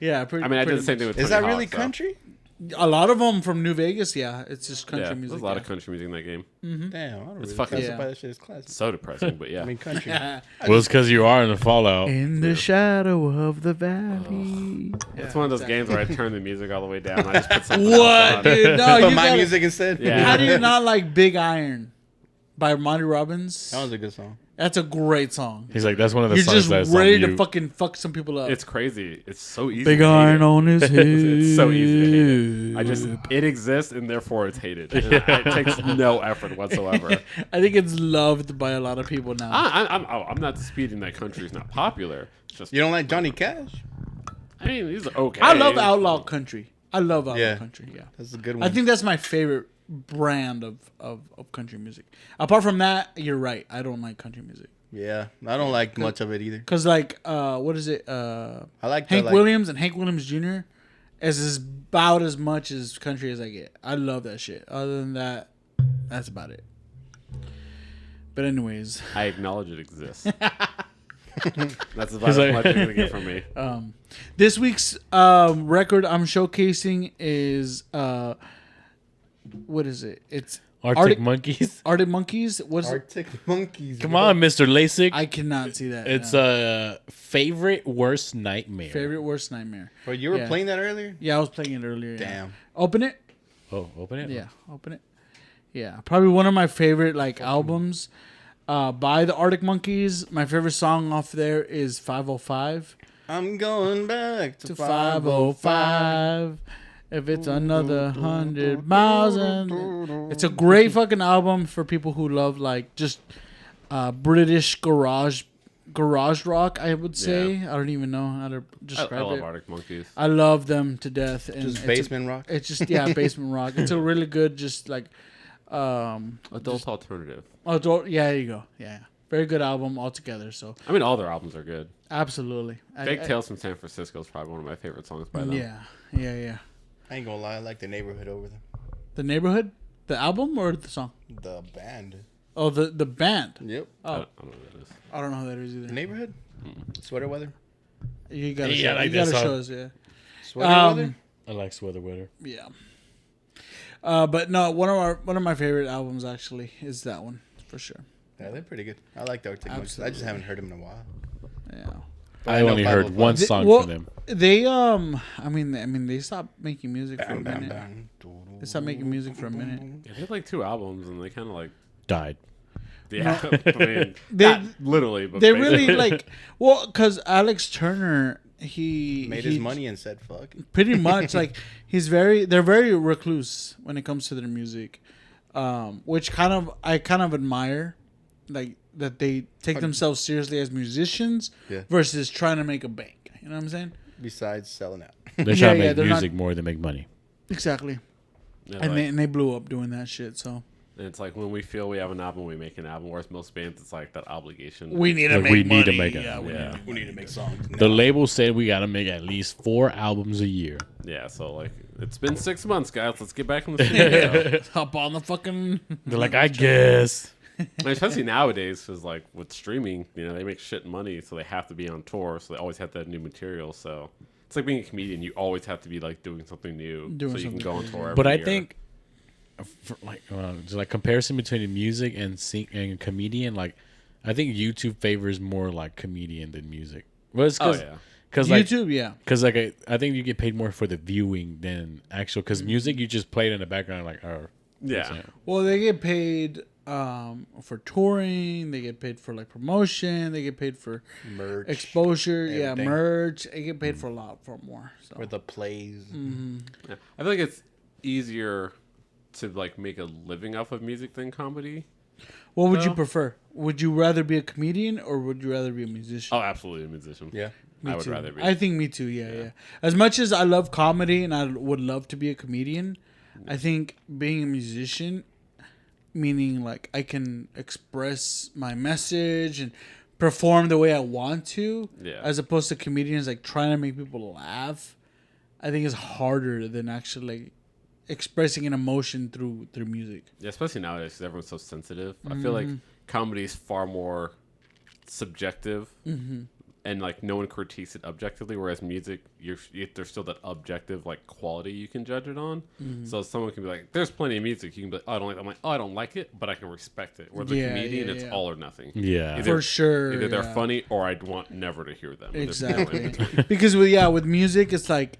Yeah. Pretty. I mean, I did pretty the same thing much. with. Is that Tony really Hawk, so- country? A lot of them from New Vegas. Yeah, it's just country Yeah, music. there's a lot of yeah. country music in that game. Damn, I don't really fucking- classify Yeah. that shit as classic. So depressing, but yeah. I mean, country. Yeah. Well, it's because you are in the Fallout. In the shadow of the valley. It's one of those games where I turn the music all the way down. And I just put something else What, on. dude? No, Put you my gotta, music instead. Yeah. How do you not like Big Iron by Monty Robbins? That was a good song. That's a great song. He's like, that's one of the You're songs just that's ready on to you. fucking fuck some people up. It's crazy. It's so easy. Big to hate Iron it. on his head. It's so easy to hate it. It exists and therefore it's hated. And it takes no effort whatsoever. I think it's loved by a lot of people now. I'm not disputing that country's not popular. It's just You don't like Johnny Cash? I mean, he's okay. I love outlaw country. I love outlaw Yeah. country. Yeah, That's a good one. I think that's my favorite brand of country music. Apart from that, you're right. I don't like country music. Yeah, I don't like much of it either. Cause like, what is it? I like Hank the, Williams and Hank Williams Jr. is about as much as country as I get. I love that shit. Other than that, that's about it. But anyways, I acknowledge it exists. That's about as much you're gonna get from me. this week's record I'm showcasing is what is it? It's Arctic Monkeys. Arctic Monkeys. What's it? Arctic Monkeys. Come on, Mr. Lasik. I cannot see that. It's no. a favorite worst nightmare. Favorite worst nightmare. Bro, you were Yeah. playing that earlier? Yeah, I was playing it earlier. yeah. Damn. Open it. Oh, open it. Yeah, open it. Yeah, probably one of my favorite like albums by the Arctic Monkeys. My favorite song off there is 505 I'm going back to to 505. If it's another 100 miles, and it's a great fucking album for people who love like just British garage rock. I would say. I don't even know how to I describe love it. Arctic Monkeys. I love them to death. And Just it's basement rock. It's just basement rock. It's a really good, just like Adult alternative. Adult. Yeah, there you go. Yeah, very good album altogether. So I mean, all their albums are good. absolutely. Fake Tales from San Francisco is probably one of my favorite songs by them. Yeah. I ain't gonna lie, I like the neighborhood over them. The Neighborhood, the album or the song? The band. Oh, the band. Yep. I Oh, don't know what that is. I don't know who that is either. Neighborhood. Sweater weather. You gotta, Yeah, I show, like you that gotta song. show us. Yeah. Sweater weather. I like Sweater Weather. Yeah. But no, one of my favorite albums actually is that one for sure. Yeah, they're pretty good. I like the Arctic Monkeys. I just haven't heard them in a while. Yeah. But I know only heard 505. one song well, from them. They I mean they stopped making music for a Bam, bam, minute. bam. They stopped making music for a minute. Yeah, they had like 2 albums and they kind of like Died. yeah. I mean, They- not literally, but They basically. really like because Alex Turner he Made he- his money and said fuck. pretty much like they're very recluse when it comes to their music, which I kind of admire, like that they take themselves seriously as musicians Yeah. versus trying to make a bank. You know what I'm saying? Besides selling out. They're trying to make they're not- music more than make money. Exactly. Yeah, And like- they blew up doing that shit. So and it's like when we feel we have an album, we make an album. Whereas most bands, it's like that obligation. we need to Like, make we money. need to make it. Yeah, yeah, We need to make songs. The label said we got to make at least 4 albums a year. yeah. So like, it's been 6 months, guys. Let's get back in the studio. hop on the fucking. They're like, I guess. And especially nowadays, because like with streaming, you know, they make shit money, so they have to be on tour, so they always have to have new material. So it's like being a comedian; you always have to be like doing something new, Doing so you can something go on new, tour. But I every year. think, for just like comparison between the music and and comedian, like I think YouTube favors more like comedian than music. Well, it's oh cause, yeah, cause like, YouTube, yeah. cause like I think you get paid more for the viewing than actual. Cause music you just play it in the background like yeah. Well, they get paid for touring. They get paid for like promotion. They get paid for Merch. exposure. everything. Yeah, merch. They get paid for a lot for more. So. Or the plays. Yeah. I feel like it's easier to like make a living off of music than comedy. What would you No. prefer? Would you rather be a comedian or would you rather be a musician? Oh, absolutely, a musician. Yeah. Me I would too. rather be. I think me too. Yeah. As much as I love comedy and I would love to be a comedian, I think being a musician, meaning like I can express my message and perform the way I want to, Yeah. as opposed to comedians like trying to make people laugh. I think it's harder than actually like, expressing an emotion through music. Yeah, especially nowadays because everyone's so sensitive. I feel like comedy is far more subjective, and like no one critiques it objectively. Whereas music, there's still that objective like quality you can judge it on. So someone can be like, "There's plenty of music." You can be like, "Oh, I don't like." I'm like, "Oh, I don't like it," but I can respect it. Where the Yeah, comedian, yeah, it's yeah. all or nothing. Yeah. Either- For sure. Either they're yeah. funny or I'd want never to hear them. There's no in Exactly. between. Because with music, it's like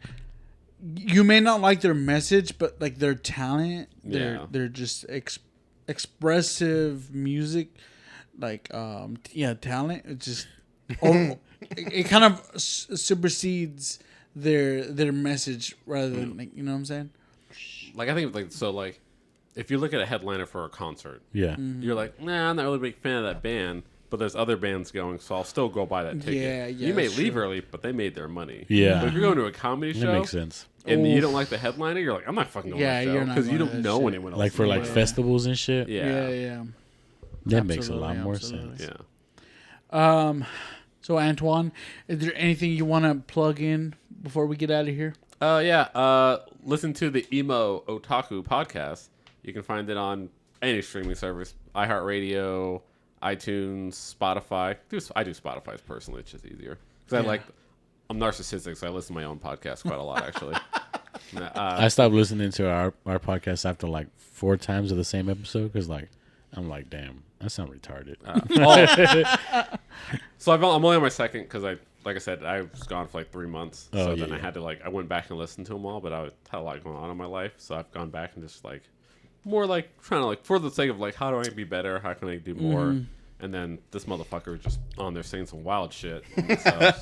you may not like their message, but like their talent, Yeah. they're just expressive music, like talent. It just it kind of supersedes their message rather than like, you know what I'm saying? Like I think like so like if you look at a headliner for a concert, Yeah. you're like, nah, I'm not really a big fan of that band, but there's other bands going, so I'll still go buy that ticket. Yeah, you may that's leave true. early, but they made their money. Yeah. But if you're going to a comedy That show makes sense. and you Oof. don't like the headliner, you're like, I'm not fucking going Yeah, to the you're show not because you going to don't that know shit. anyone else. Like for like Yeah. festivals and shit. Yeah. Yeah. That makes a lot Absolutely, more absolutely. sense. Yeah. So Antoine, is there anything you want to plug in before we get out of here? Listen to the Emo Otaku Podcast. You can find it on any streaming service, iHeartRadio, iTunes, Spotify. I do Spotify personally. It's just easier because I'm narcissistic, so I listen to my own podcast quite a lot actually. I stopped listening to our podcast after like 4 times of the same episode because like I'm like, damn, I sound retarded. So I'm only on my second because like I said, I was gone for like 3 months. Oh, So yeah, then I yeah. had to I went back and listened to them all, but I had a lot going on in my life. So I've gone back and just like more like trying to like for the sake of like how do I be better? How can I do more? And then this motherfucker was just on there saying some wild shit. So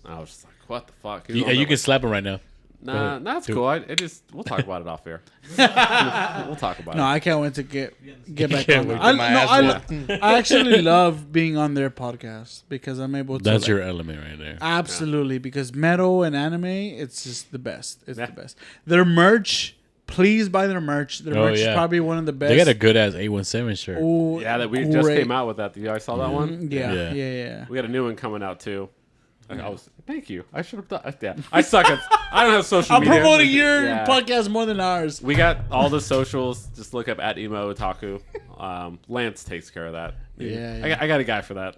I was just like, what the fuck? He was You, on there you can like, slap him right now. Nah, that's Do cool. We'll talk about it off air. We'll talk about No, it. I can't wait to get back Can't on. wait to I, get my no, ass I actually love being on their podcast because I'm able to. That's like, your element right there. absolutely because metal and anime, it's just the best. It's Yeah. the best. Their merch Please buy their merch. Their merch is probably one of the best. They got a good ass 817 shirt. Ooh, Yeah, that we just came out with that. You guys saw that one? Yeah. We got a new one coming out too. Thank you. I should have done. Yeah, I suck at. I don't have social I'm media. promoting your podcast more than ours. We got all the socials. Just look up at Emo Otaku. Lance takes care of that. Yeah. I got a guy for that.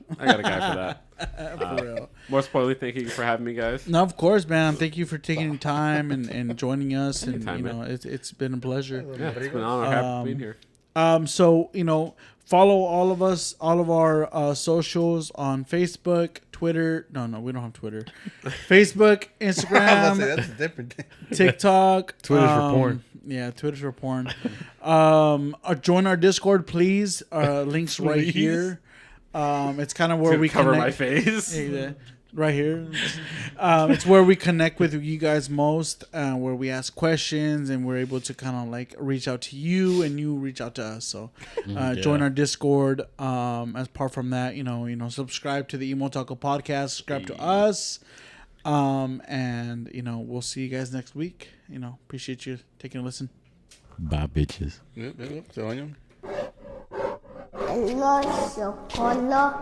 For real. More spoiler, thank you for having me, guys. No, of course, man. Thank you for taking time and joining us. Anytime, and it's been a pleasure. Yeah, it's been an honor having being here. So follow all of us, all of our socials on Facebook, Twitter. No, we don't have Twitter. Facebook, Instagram, That's a different thing. TikTok. Twitter's for porn. Yeah, Twitter's for porn. Join our Discord, please. Links right here. It's kind of where we cover connect. my face. Right here. It's where we connect with you guys most, where we ask questions and we're able to kind of like reach out to you and you reach out to us. So join our Discord. As part from that, subscribe to the Emo Otaku Podcast, subscribe to us. And we'll see you guys next week. Appreciate you taking a listen. Bye, bitches. Yep. So, onion. El oso color.